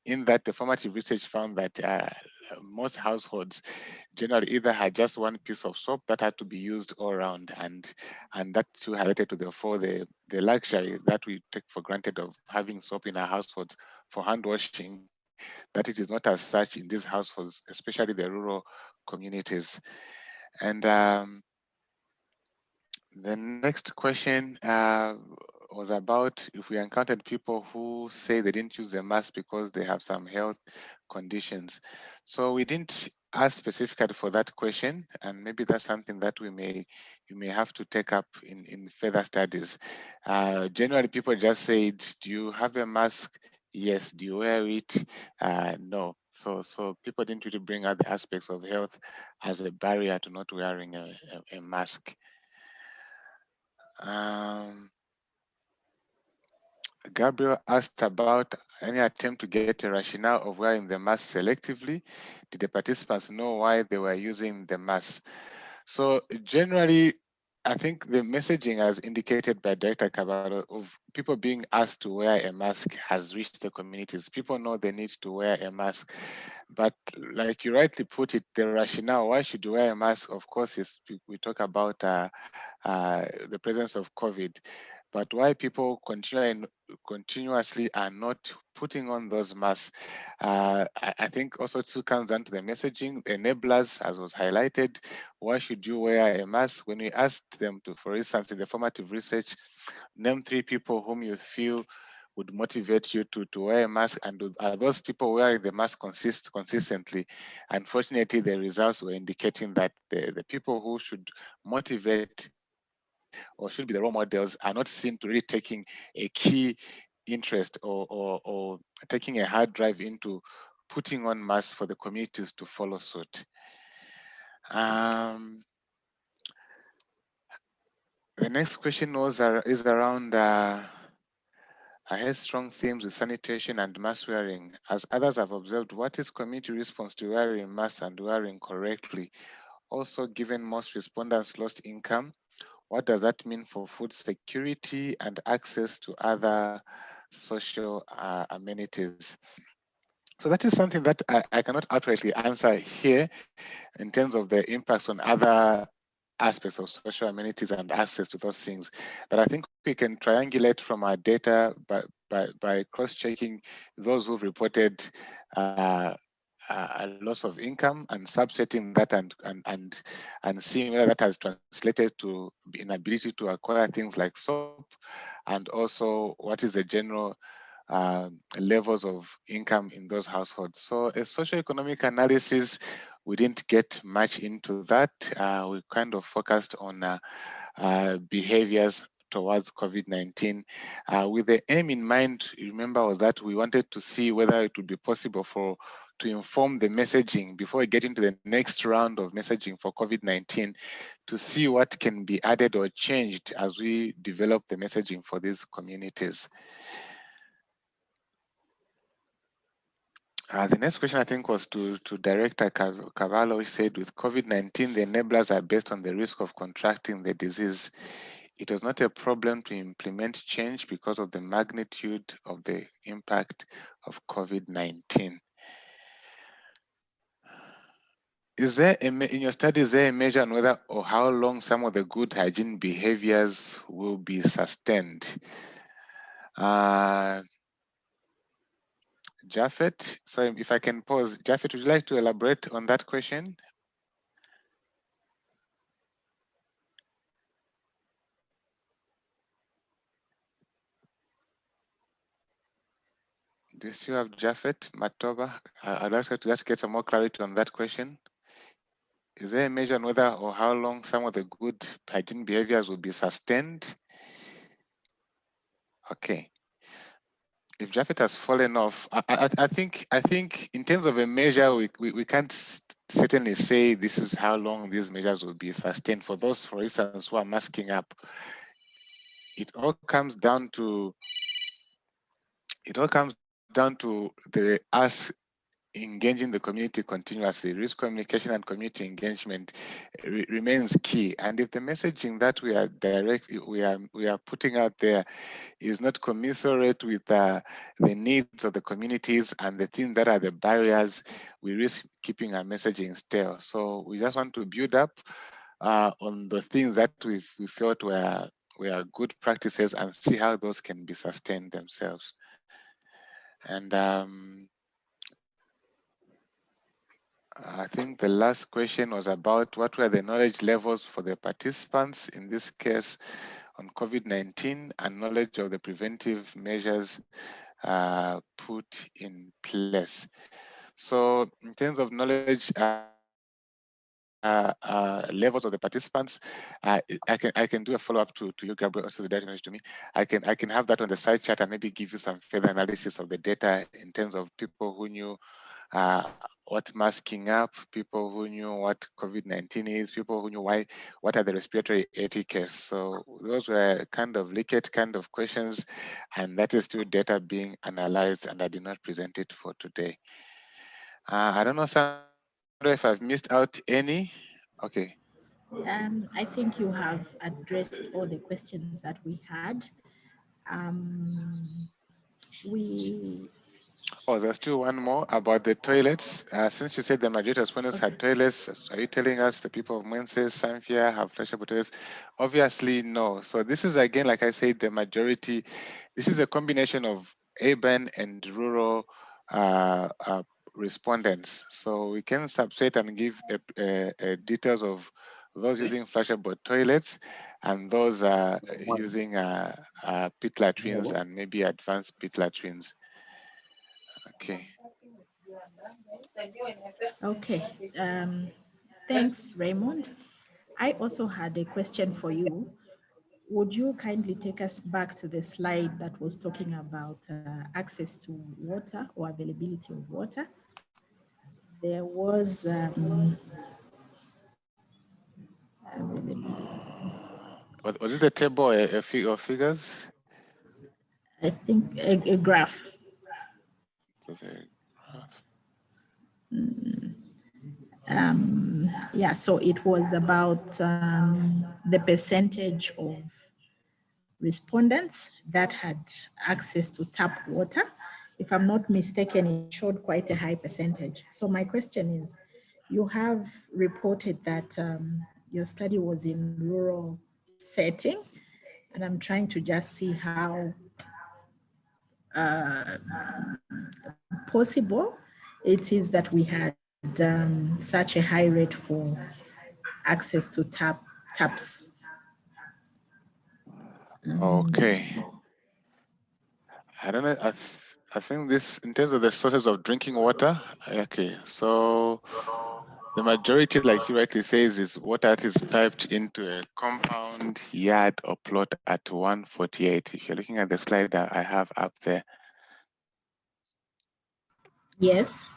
in that the formative research found that most households generally either had just one piece of soap that had to be used all around, and that too highlighted to the luxury that we take for granted of having soap in our households for hand washing, that it is not as such in these households, especially the rural communities. And the next question was about if we encountered people who say they didn't use the mask because they have some health conditions. So we didn't ask specifically for that question, and maybe that's something that you may have to take up in further studies. Generally, people just said, do you have a mask Yes. Do you wear it? No. So people didn't really bring out the aspects of health as a barrier to not wearing a mask. Um, Gabriel asked about any attempt to get a rationale of wearing the mask selectively. Did the participants know why they were using the mask? So generally, I think the messaging as indicated by Director Cavallo of people being asked to wear a mask has reached the communities. People know they need to wear a mask. But like you rightly put it, the rationale, why should you wear a mask? Of course, is we talk about the presence of COVID. But why people continuously are not putting on those masks, I think also too comes down to the messaging, the enablers, as was highlighted. Why should you wear a mask? When we asked them to, for instance, in the formative research, name 3 people whom you feel would motivate you to wear a mask, and are those people wearing the mask consistently? Unfortunately, the results were indicating that the people who should motivate or should be the role models are not seen to really taking a key interest or taking a hard drive into putting on masks for the communities to follow suit. Um, the next question is around I had strong themes with sanitation and mask wearing. As others have observed, what is community response to wearing masks and wearing correctly? Also, given most respondents lost income, what does that mean for food security and access to other social amenities? So that is something that I cannot outrightly answer here in terms of the impacts on other aspects of social amenities and access to those things. But I think we can triangulate from our data by cross-checking those who've reported uh, a loss of income and subsetting that and seeing whether that has translated to inability to acquire things like soap, and also what is the general levels of income in those households. So a socioeconomic analysis, we didn't get much into that. We kind of focused on behaviors towards COVID-19 with the aim in mind, remember, was that we wanted to see whether it would be possible to inform the messaging before we get into the next round of messaging for COVID-19 to see what can be added or changed as we develop the messaging for these communities. The next question I think was to Director Cavallo, who said with COVID-19, the enablers are based on the risk of contracting the disease. It was not a problem to implement change because of the magnitude of the impact of COVID-19. Is there in your study, is there a measure on whether or how long some of the good hygiene behaviors will be sustained? Japhet, sorry if I can pause. Japhet, would you like to elaborate on that question? Do you still have Japhet Matoba? I'd like to just get some more clarity on that question. Is there a measure on whether or how long some of the good hygiene behaviors will be sustained? Okay. If Japhet has fallen off, I think in terms of a measure, we can't certainly say this is how long these measures will be sustained. For those, for instance, who are masking up, it all comes down to the us engaging the community continuously. Risk communication and community engagement remains key. And if the messaging that we are putting out there is not commensurate with the needs of the communities and the things that are the barriers, we risk keeping our messaging stale. So we just want to build up on the things that we felt were good practices and see how those can be sustained themselves. And I think the last question was about what were the knowledge levels for the participants, in this case on COVID-19, and knowledge of the preventive measures put in place. So in terms of knowledge, levels of the participants. I can do a follow-up to you, Gabriel, also the data knowledge to me. I can have that on the side chat and maybe give you some further analysis of the data in terms of people who knew what masking up, people who knew what COVID-19 is, people who knew what are the respiratory etiquettes. So those were kind of leaked kind of questions, and that is still data being analyzed, and I did not present it for today. I don't know, Sandra, if I've missed out any. Okay. I think you have addressed all the questions that we had. We Oh, there's still one more about the toilets. Since you said the majority of respondents had toilets, are you telling us the people of Mwenses, Sanfia have flushable toilets? Obviously, no. So this is, again, like I said, the majority. This is a combination of urban and rural respondents. So we can subset and give details of those using flushable toilets and those using pit latrines and maybe advanced pit latrines. Okay. Okay. Thanks, Raymond. I also had a question for you. Would you kindly take us back to the slide that was talking about access to water or availability of water? There was Was it the table or a figure of figures? I think a graph. It was a graph. Yeah, so it was about the percentage of respondents that had access to tap water. If I'm not mistaken, it showed quite a high percentage. So my question is, you have reported that your study was in rural setting, and I'm trying to just see how possible it is that we had such a high rate for access to taps. Okay. I don't know. I think this, in terms of the sources of drinking water, okay. So the majority, like you rightly says, is water that is piped into a compound, yard, or plot at 148. If you're looking at the slide that I have up there. Yes.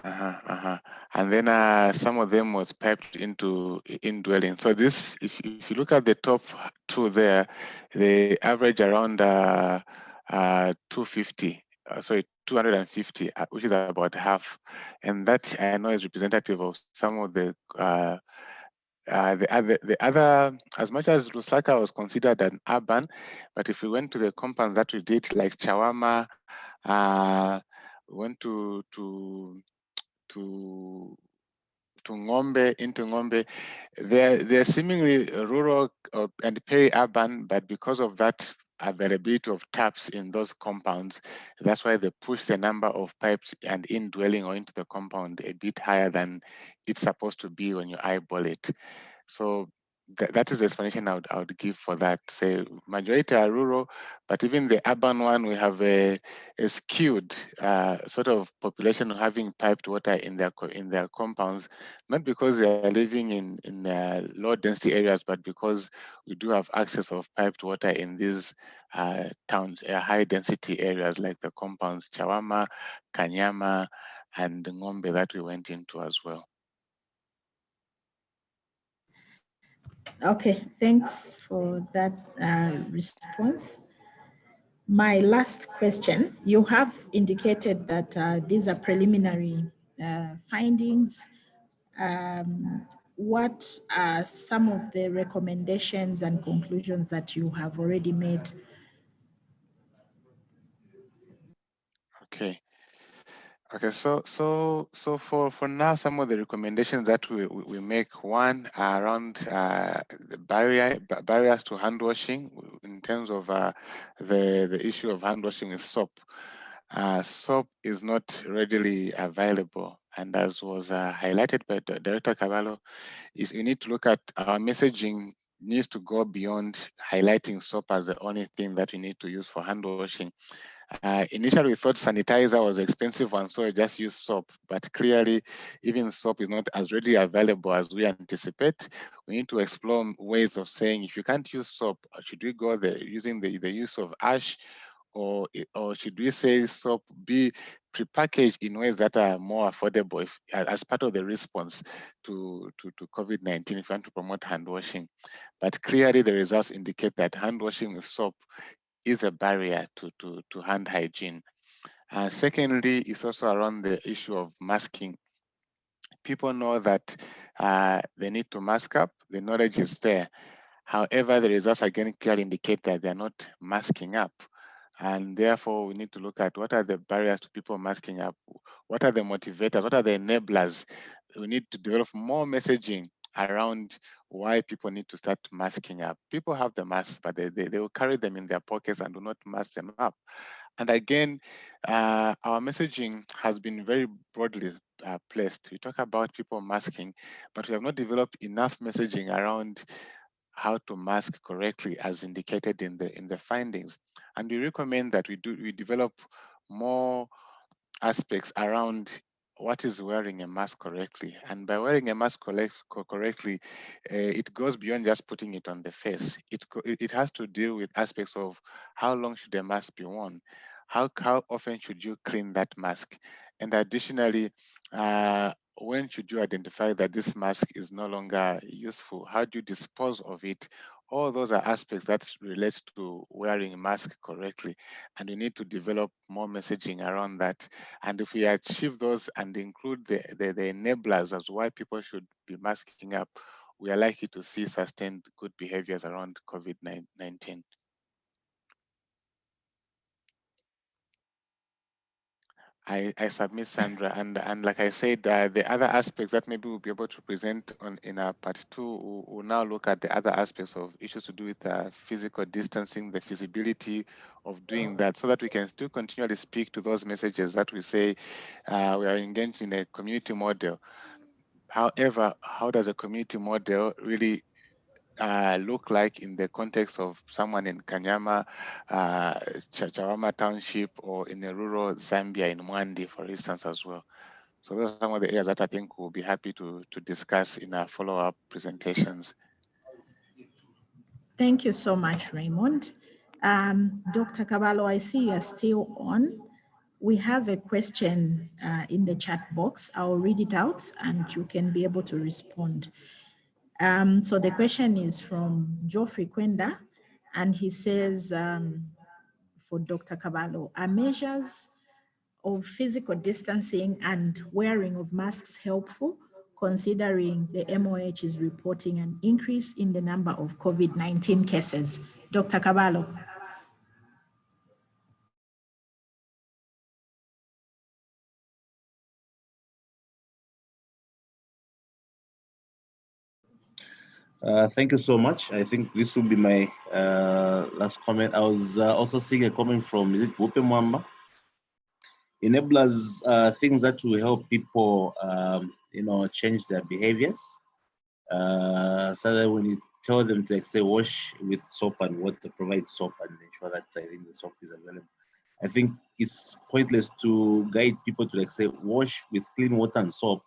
And then some of them was piped into indwelling. So this, if you look at the top two there, they average around 250. Sorry, 250, which is about half, and that I know is representative of some of the other, as much as Lusaka was considered an urban, but if we went to the compounds that we did, like Chawama, we went to Ngombe, into Ngombe, they're seemingly rural and peri-urban, but because of that availability of taps in those compounds, that's why they push the number of pipes and indwelling or into the compound a bit higher than it's supposed to be when you eyeball it. So that is the explanation I would give for that. Say majority are rural, but even the urban one, we have a skewed sort of population having piped water in their compounds, not because they are living in low density areas, but because we do have access of piped water in these towns, high density areas like the compounds Chawama, Kanyama, and Ngombe that we went into as well. Okay, thanks for that response. My last question, you have indicated that these are preliminary findings. What are some of the recommendations and conclusions that you have already made? Okay. Okay, so for now, some of the recommendations that we make, one are around the barriers to hand washing in terms of the issue of hand washing with soap. Soap is not readily available, and as was highlighted by Director Cavallo, is we need to look at our messaging needs to go beyond highlighting soap as the only thing that we need to use for hand washing. Initially, we thought sanitizer was expensive and so we just use soap, but clearly even soap is not as readily available as we anticipate. We need to explore ways of saying, if you can't use soap, should we go there using the use of ash, or should we say soap be prepackaged in ways that are more affordable as part of the response to COVID-19 if you want to promote hand washing. But clearly the results indicate that hand washing with soap is a barrier to hand hygiene. Secondly, it's also around the issue of masking. People know that they need to mask up, the knowledge is there. However, the results again clearly indicate that they're not masking up. And therefore, we need to look at what are the barriers to people masking up, what are the motivators, what are the enablers. We need to develop more messaging around why people need to start masking up. People have the masks, but they will carry them in their pockets and do not mask them up. And again, our messaging has been very broadly placed. We talk about people masking, but we have not developed enough messaging around how to mask correctly as indicated in the findings. And we recommend that we develop more aspects around what is wearing a mask correctly. And by wearing a mask correctly, it goes beyond just putting it on the face. It has to deal with aspects of how long should a mask be worn, how often should you clean that mask, and additionally, when should you identify that this mask is no longer useful? How do you dispose of it? All those are aspects that relate to wearing a mask correctly, and we need to develop more messaging around that. And if we achieve those and include the enablers as why people should be masking up, we are likely to see sustained good behaviors around COVID-19. I submit, Sandra, and like I said, the other aspects that maybe we'll be able to present on in our part two, we'll now look at the other aspects of issues to do with physical distancing, the feasibility of doing that, so that we can still continually speak to those messages that we say we are engaged in a community model. However, how does a community model really look like in the context of someone in Kanyama, Chawama Township, or in a rural Zambia in Mwandi, for instance, as well? So those are some of the areas that I think we'll be happy to discuss in our follow-up presentations. Thank you so much, Raymond. Dr. Cavallo, I see you're still on. We have a question in the chat box. I'll read it out and you can be able to respond. So the question is from Geoffrey Kwenda, and he says, for Dr. Cavallo, are measures of physical distancing and wearing of masks helpful, considering the MOH is reporting an increase in the number of COVID-19 cases? Dr. Cavallo. Thank you so much. I think this will be my last comment. I was also seeing a comment from, is it Wupe Mwamba? Enablers, things that will help people, change their behaviors. So that when you tell them to, like, say, wash with soap and water, provide soap and ensure that I think the soap is available. I think it's pointless to guide people to, like, say, wash with clean water and soap,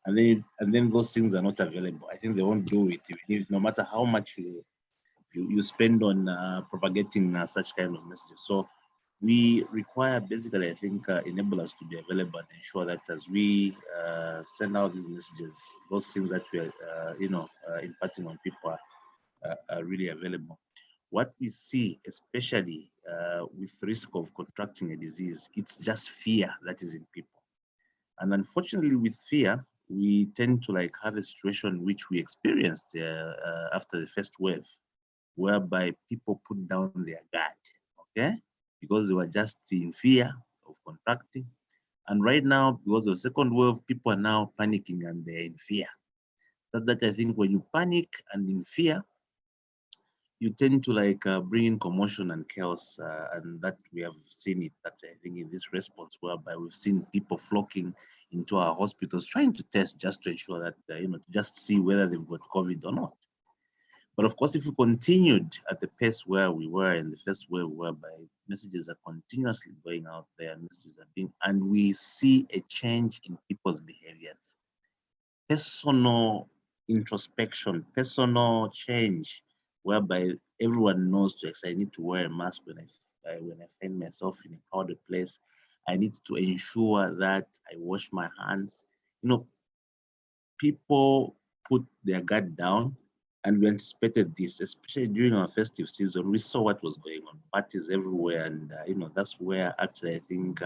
and then those things are not available. I think they won't do it, even if, no matter how much you spend on propagating such kind of messages. So we require, basically, I think, enablers to be available and ensure that as we send out these messages, those things that we are, imparting on people are really available. What we see, especially with risk of contracting a disease, it's just fear that is in people. And unfortunately, with fear, we tend to, like, have a situation which we experienced after the first wave, whereby people put down their guard, okay? Because they were just in fear of contracting. And right now, because of the second wave, people are now panicking and they're in fear. That I think when you panic and in fear, you tend to, like, bring in commotion and chaos, and that we have seen it, that I think in this response, whereby we've seen people flocking into our hospitals trying to test just to ensure that, to just see whether they've got COVID or not. But of course, if we continued at the pace where we were in the first wave, whereby messages are continuously going out there, messages are being, and we see a change in people's behaviors, personal introspection, personal change, whereby everyone knows to I need to wear a mask when I find myself in a crowded place. I need to ensure that I wash my hands. You know, people put their guard down, and we anticipated this, especially during our festive season. We saw what was going on, parties everywhere, and that's where actually I think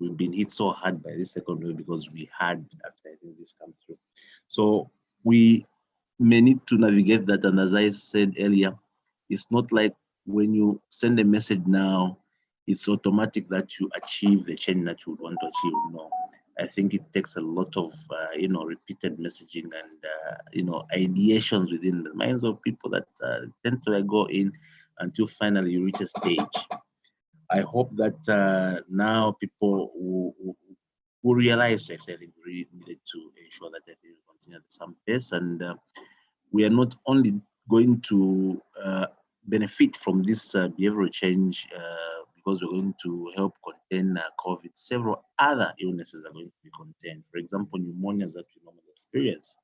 we've been hit so hard by this second wave, because we had actually I think this come through. So we may need to navigate that, and as I said earlier, it's not like when you send a message now, it's automatic that you achieve the change that you would want to achieve. No, I think it takes a lot of repeated messaging and ideations within the minds of people that tend to go in until finally you reach a stage. I hope that now people who realize actually really needed to ensure that they continue at some pace, and we are not only going to benefit from this behavioral change because we're going to help contain COVID. Several other illnesses are going to be contained. For example, pneumonias that we normally experience,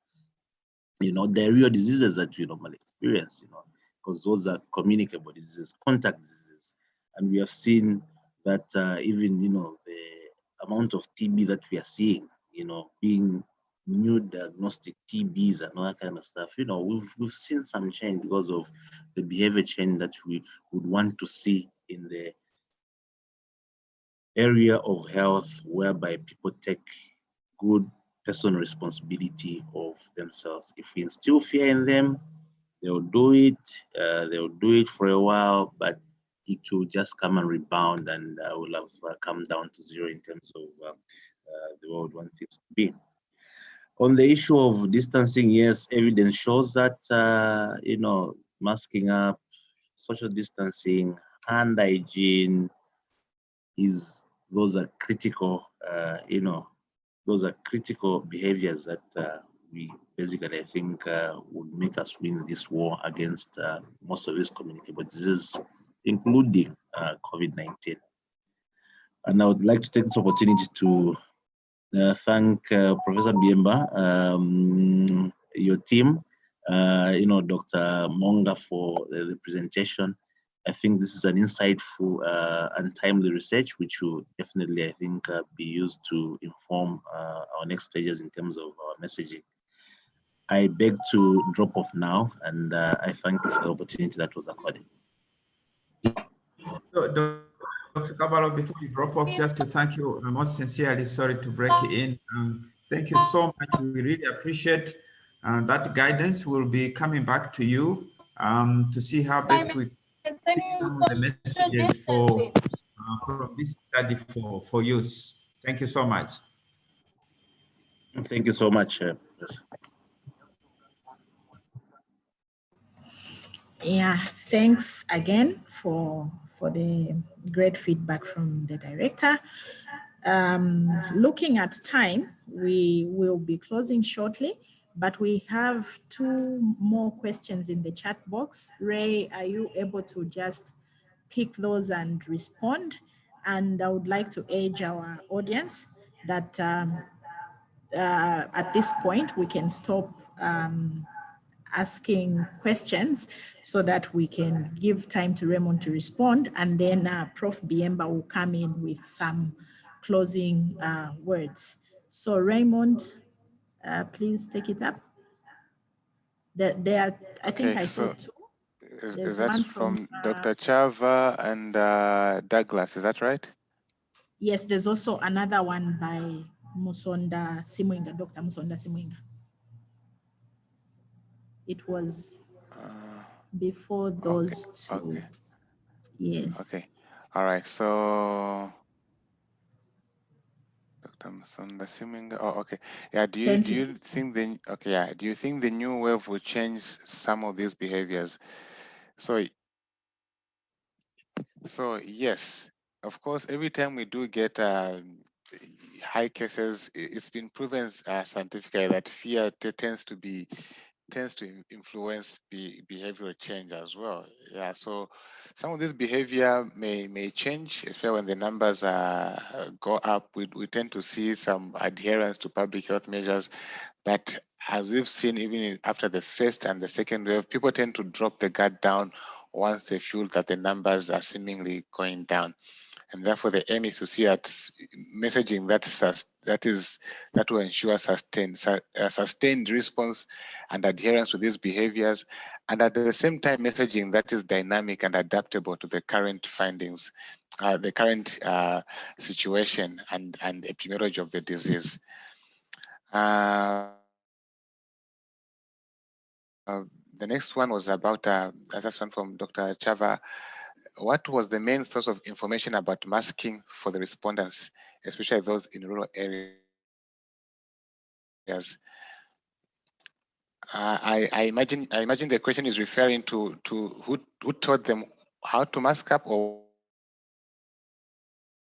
diarrheal diseases that we normally experience, because those are communicable diseases, contact diseases. And we have seen that even, the amount of TB that we are seeing, being new diagnostic TBs and all that kind of stuff, we've seen some change because of the behavior change that we would want to see in the area of health, whereby people take good personal responsibility of themselves. If we instill fear in them, they'll do it. They'll do it for a while, but it will just come and rebound, and will have come down to zero in terms of the world wants things to be. On the issue of distancing, yes, evidence shows that masking up, social distancing, hand hygiene those are critical. Those are critical behaviors that we basically, I think, would make us win this war against most of these communicable diseases, including COVID-19. And I would like to take this opportunity to thank Professor Biemba, your team, Dr. Monga for the presentation. I think this is an insightful and timely research, which will definitely, I think, be used to inform our next stages in terms of our messaging. I beg to drop off now, and I thank you for the opportunity that was accorded. So, Dr. Caballo, before you drop off, just to thank you, I'm most sincerely sorry to break in. Thank you so much. We really appreciate that guidance. We'll be coming back to you to see how best we pick some of the messages from this study for use. Thank you so much. Thank you so much. Yeah, thanks again for the great feedback from the director. Looking at time, we will be closing shortly, but we have two more questions in the chat box. Ray, are you able to just pick those and respond? And I would like to urge our audience that at this point we can stop asking questions so that we can give time to Raymond to respond, and then Prof. Biemba will come in with some closing words. So Raymond, please take it up. I think I saw two. Is that from Dr. Chava and Douglas, is that right? Yes, there's also another one by Musonda Simwinga, Dr. Musonda Simwinga. It was before those two. Okay. Yes. Okay. All right. So Dr. Musonda Simwinga. Oh, okay. Yeah. Do you think do you think the new wave will change some of these behaviors? So yes, of course, every time we do get high cases, it's been proven scientifically that fear tends to be tends to influence behavioral change as well. Yeah, so some of this behavior may change, especially when the numbers go up. We tend to see some adherence to public health measures, but as we've seen, even after the first and the second wave, people tend to drop the guard down once they feel that the numbers are seemingly going down. And therefore, the aim is to see at messaging that will ensure sustained response and adherence to these behaviors, and at the same time, messaging that is dynamic and adaptable to the current findings, the current situation and epidemiology of the disease. The next one was about that's one from Dr. Chava. What was the main source of information about masking for the respondents, especially those in rural areas? I imagine the question is referring to who taught them how to mask up or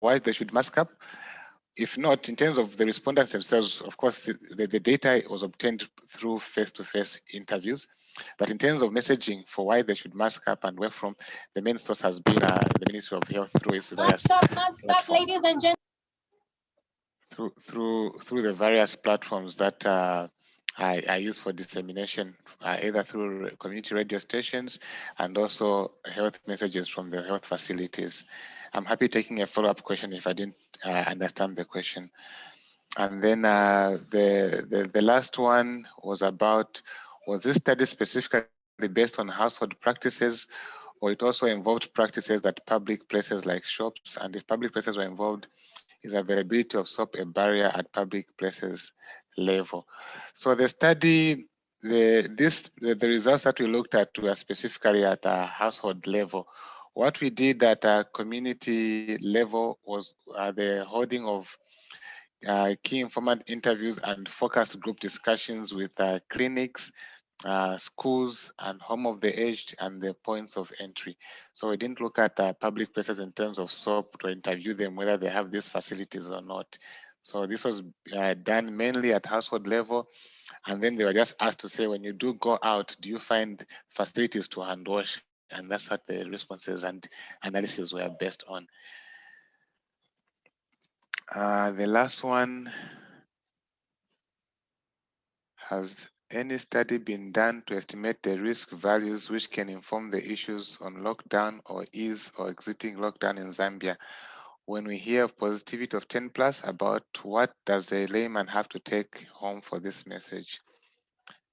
why they should mask up. If not, in terms of the respondents themselves, of course, the data was obtained through face-to-face interviews. But in terms of messaging for why they should mask up and where from, the main source has been the Ministry of Health through its various platforms. Ladies and gentlemen. Through the various platforms that I use for dissemination, either through community radio stations and also health messages from the health facilities. I'm happy taking a follow-up question if I didn't understand the question. And then the last one was about, was this study specifically based on household practices, or it also involved practices at public places like shops? And if public places were involved, is availability of soap a barrier at public places level? So the study, the results that we looked at were specifically at a household level. What we did at a community level was the holding of key informant interviews and focused group discussions with clinics, schools, and home of the aged and the points of entry. So we didn't look at public places in terms of SOAP to interview them whether they have these facilities or not. So this was done mainly at household level. And then they were just asked to say, when you do go out, do you find facilities to hand wash? And that's what the responses and analysis were based on. The last one, has any study been done to estimate the risk values which can inform the issues on lockdown or ease or exiting lockdown in Zambia? When we hear of positivity of 10 plus, about what does a layman have to take home for this message?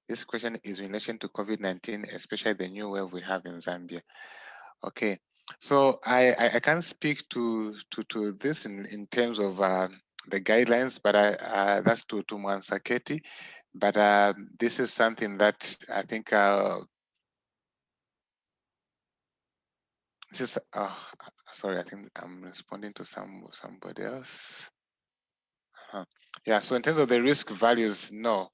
This question is in relation to COVID-19, especially the new wave we have in Zambia. Okay, so I can't speak to this in terms of the guidelines, but that's to Mwansaketi. But this is something that I think this is. Sorry, I think I'm responding to somebody else. Yeah. So in terms of the risk values, no,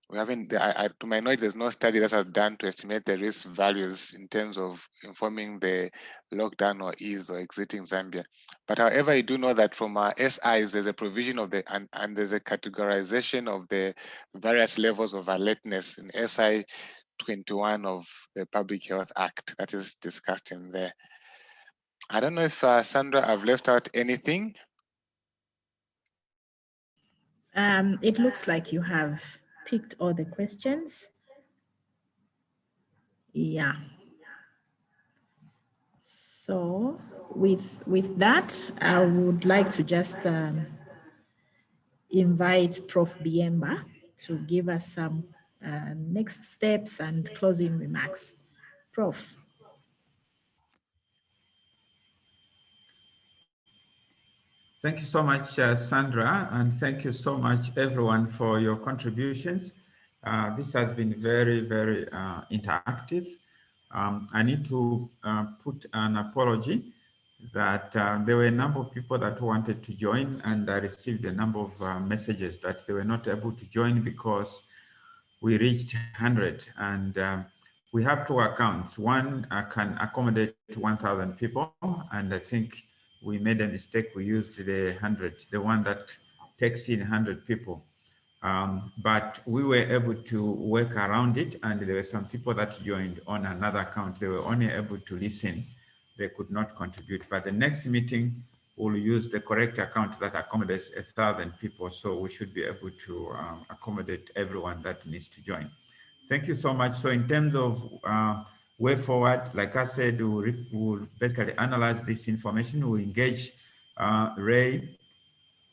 we haven't. To my knowledge, there's no study that has done to estimate the risk values in terms of informing the lockdown or ease or exiting Zambia. But however, I do know that from our SIs, there's a provision of the and there's a categorization of the various levels of alertness in SI 21 of the Public Health Act that is discussed in there. I don't know if Sandra, I've left out anything. It looks like you have picked all the questions. Yeah. So with that, I would like to just invite Prof. Biemba to give us some next steps and closing remarks. Prof. Thank you so much, Sandra, and thank you so much, everyone, for your contributions. This has been very, very interactive. I need to put an apology that there were a number of people that wanted to join, and I received a number of messages that they were not able to join because we reached 100. And we have two accounts. One can accommodate 1,000 people, and I think we made a mistake. We used the 100, the one that takes in 100 people. But we were able to work around it, and there were some people that joined on another account. They were only able to listen. They could not contribute. But the next meeting, we'll use the correct account that accommodates 1,000 people. So we should be able to accommodate everyone that needs to join. Thank you so much. So in terms of way forward, like I said, we'll basically analyze this information. We'll engage Ray,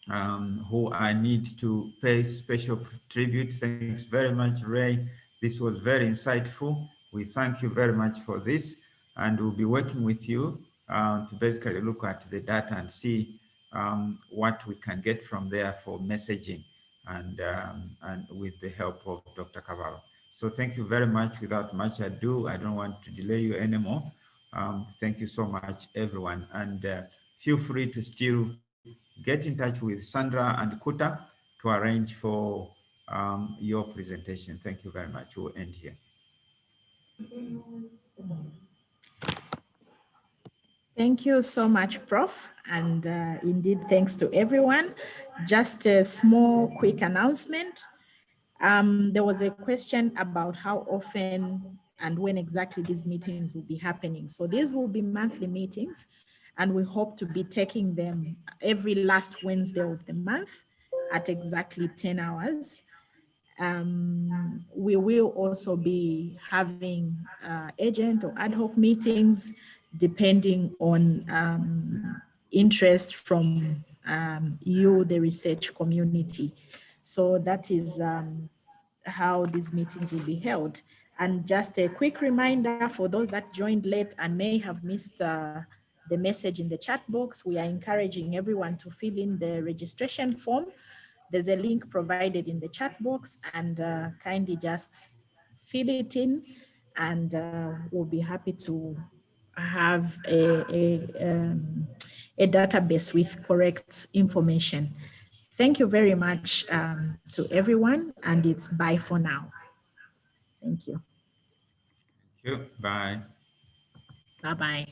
who I need to pay special tribute. Thanks very much, Ray. This was very insightful. We thank you very much for this, and we'll be working with you to basically look at the data and see what we can get from there for messaging and with the help of Dr. Cavallo. So thank you very much. Without much ado, I don't want to delay you anymore. Thank you so much, everyone. And feel free to still get in touch with Sandra and Kuta to arrange for your presentation. Thank you very much. We'll end here. Thank you so much, Prof. And indeed, thanks to everyone. Just a small, quick announcement. There was a question about how often and when exactly these meetings will be happening. So these will be monthly meetings, and we hope to be taking them every last Wednesday of the month at exactly 10 hours. We will also be having agent or ad hoc meetings depending on interest from you, the research community. So that is how these meetings will be held. And just a quick reminder for those that joined late and may have missed the message in the chat box, we are encouraging everyone to fill in the registration form. There's a link provided in the chat box, and kindly just fill it in, and we'll be happy to have a database with correct information. Thank you very much to everyone, and it's bye for now. Thank you. Thank you. Bye. Bye-bye.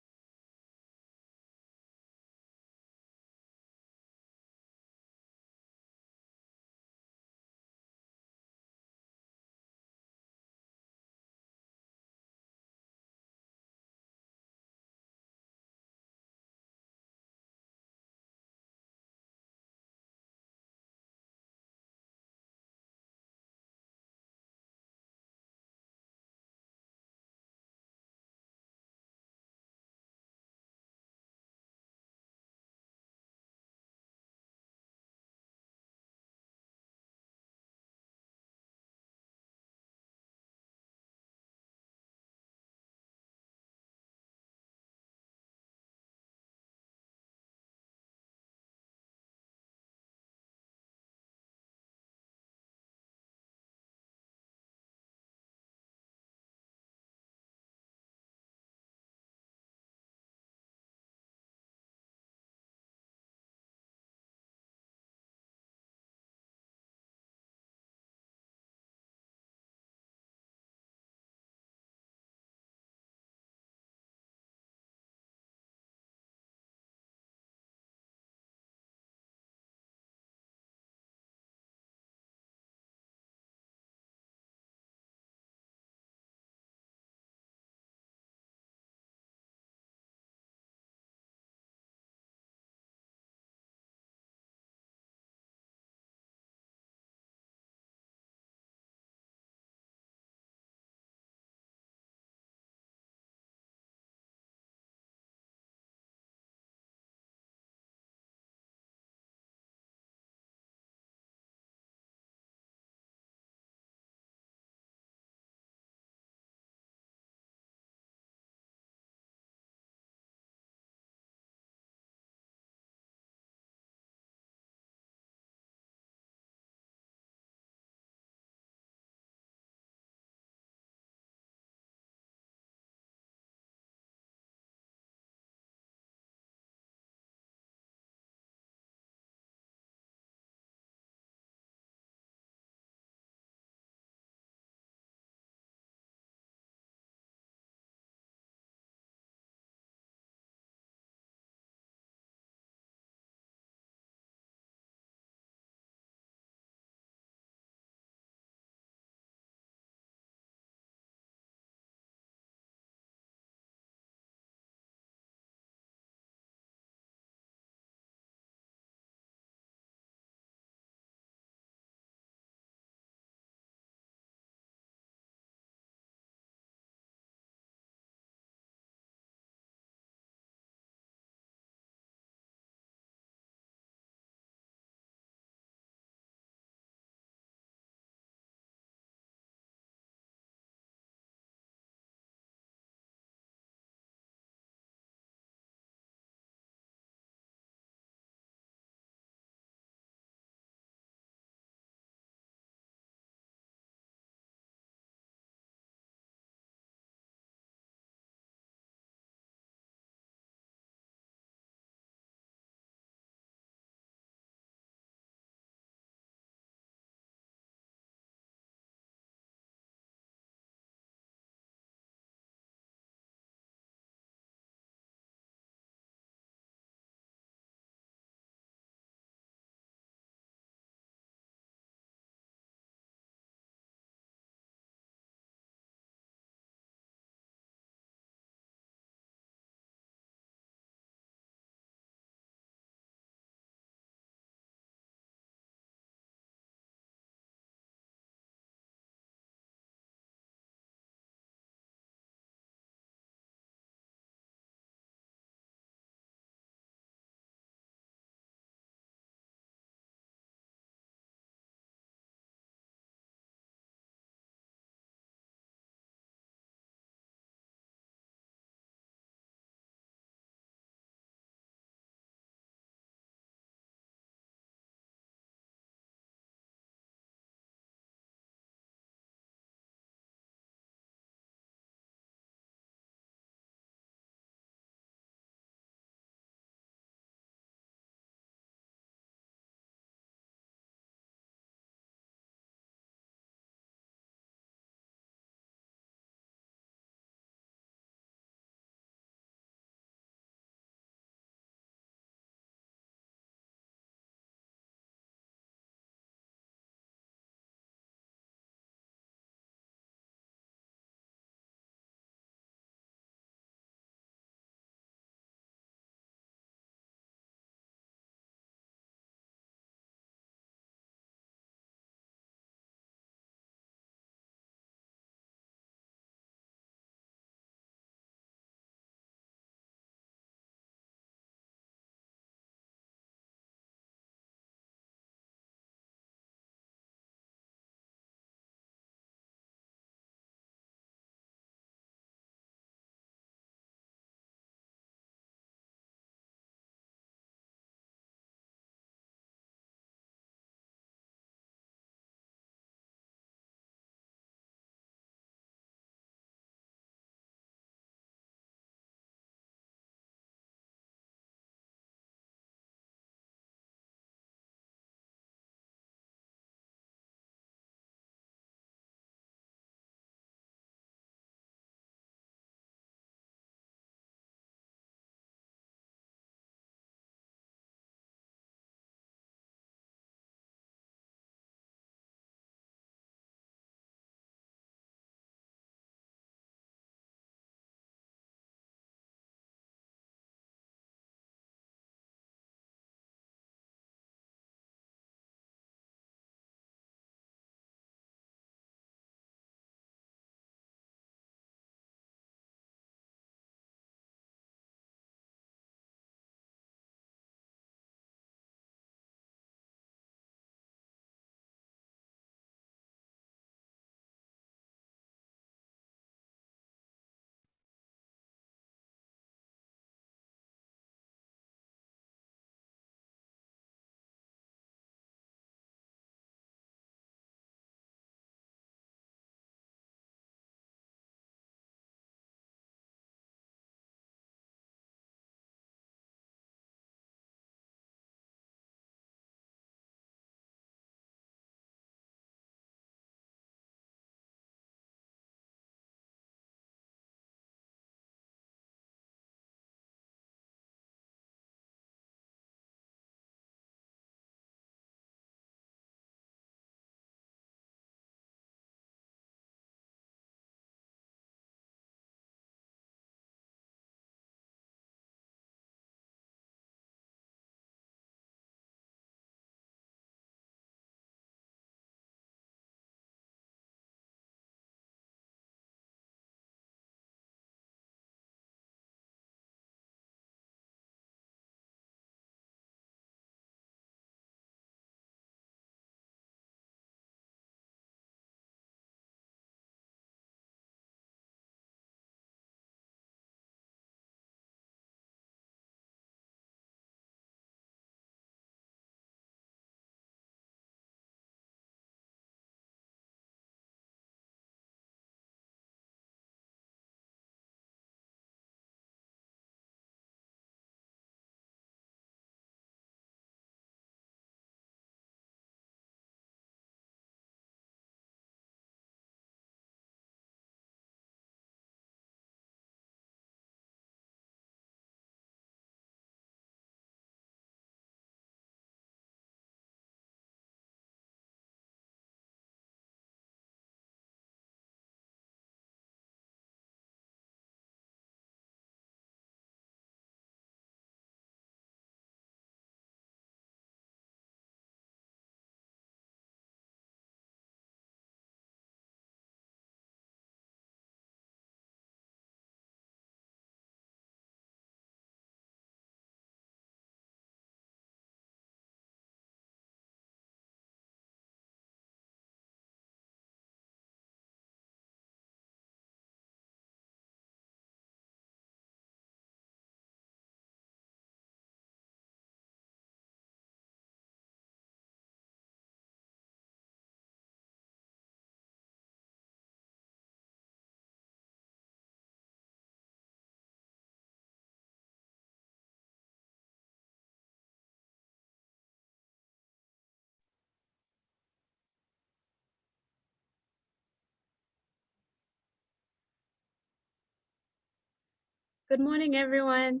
Good morning, everyone.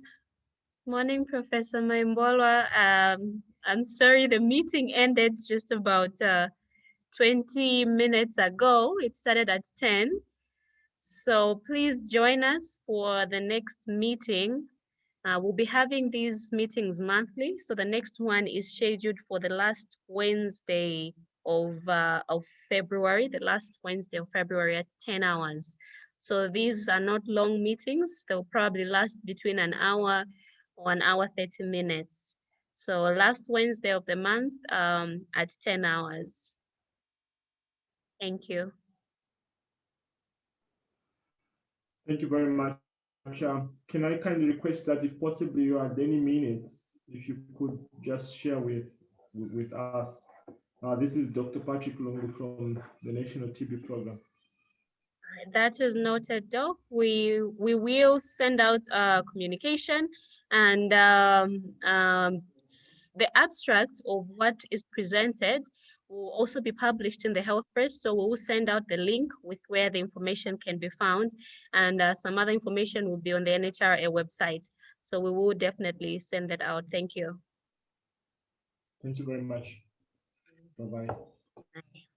Morning, Professor Maimbolwa. I'm sorry the meeting ended just about 20 minutes ago. It started at 10. So please join us for the next meeting. We'll be having these meetings monthly. So the next one is scheduled for the last Wednesday of February, the last Wednesday of February at 10 hours. So these are not long meetings. They'll probably last between an hour or an hour 30 minutes. So last Wednesday of the month at 10 hours. Thank you. Thank you very much. Can I kindly request that if possibly you had any minutes, if you could just share with us. This is Dr. Patrick Lungu from the National TB Program. That is noted, Doc. We will send out communication and the abstract of what is presented will also be published in the health press. So we will send out the link with where the information can be found, and some other information will be on the NHRA website. So we will definitely send that out. Thank you. Thank you very much. Bye-bye. Bye.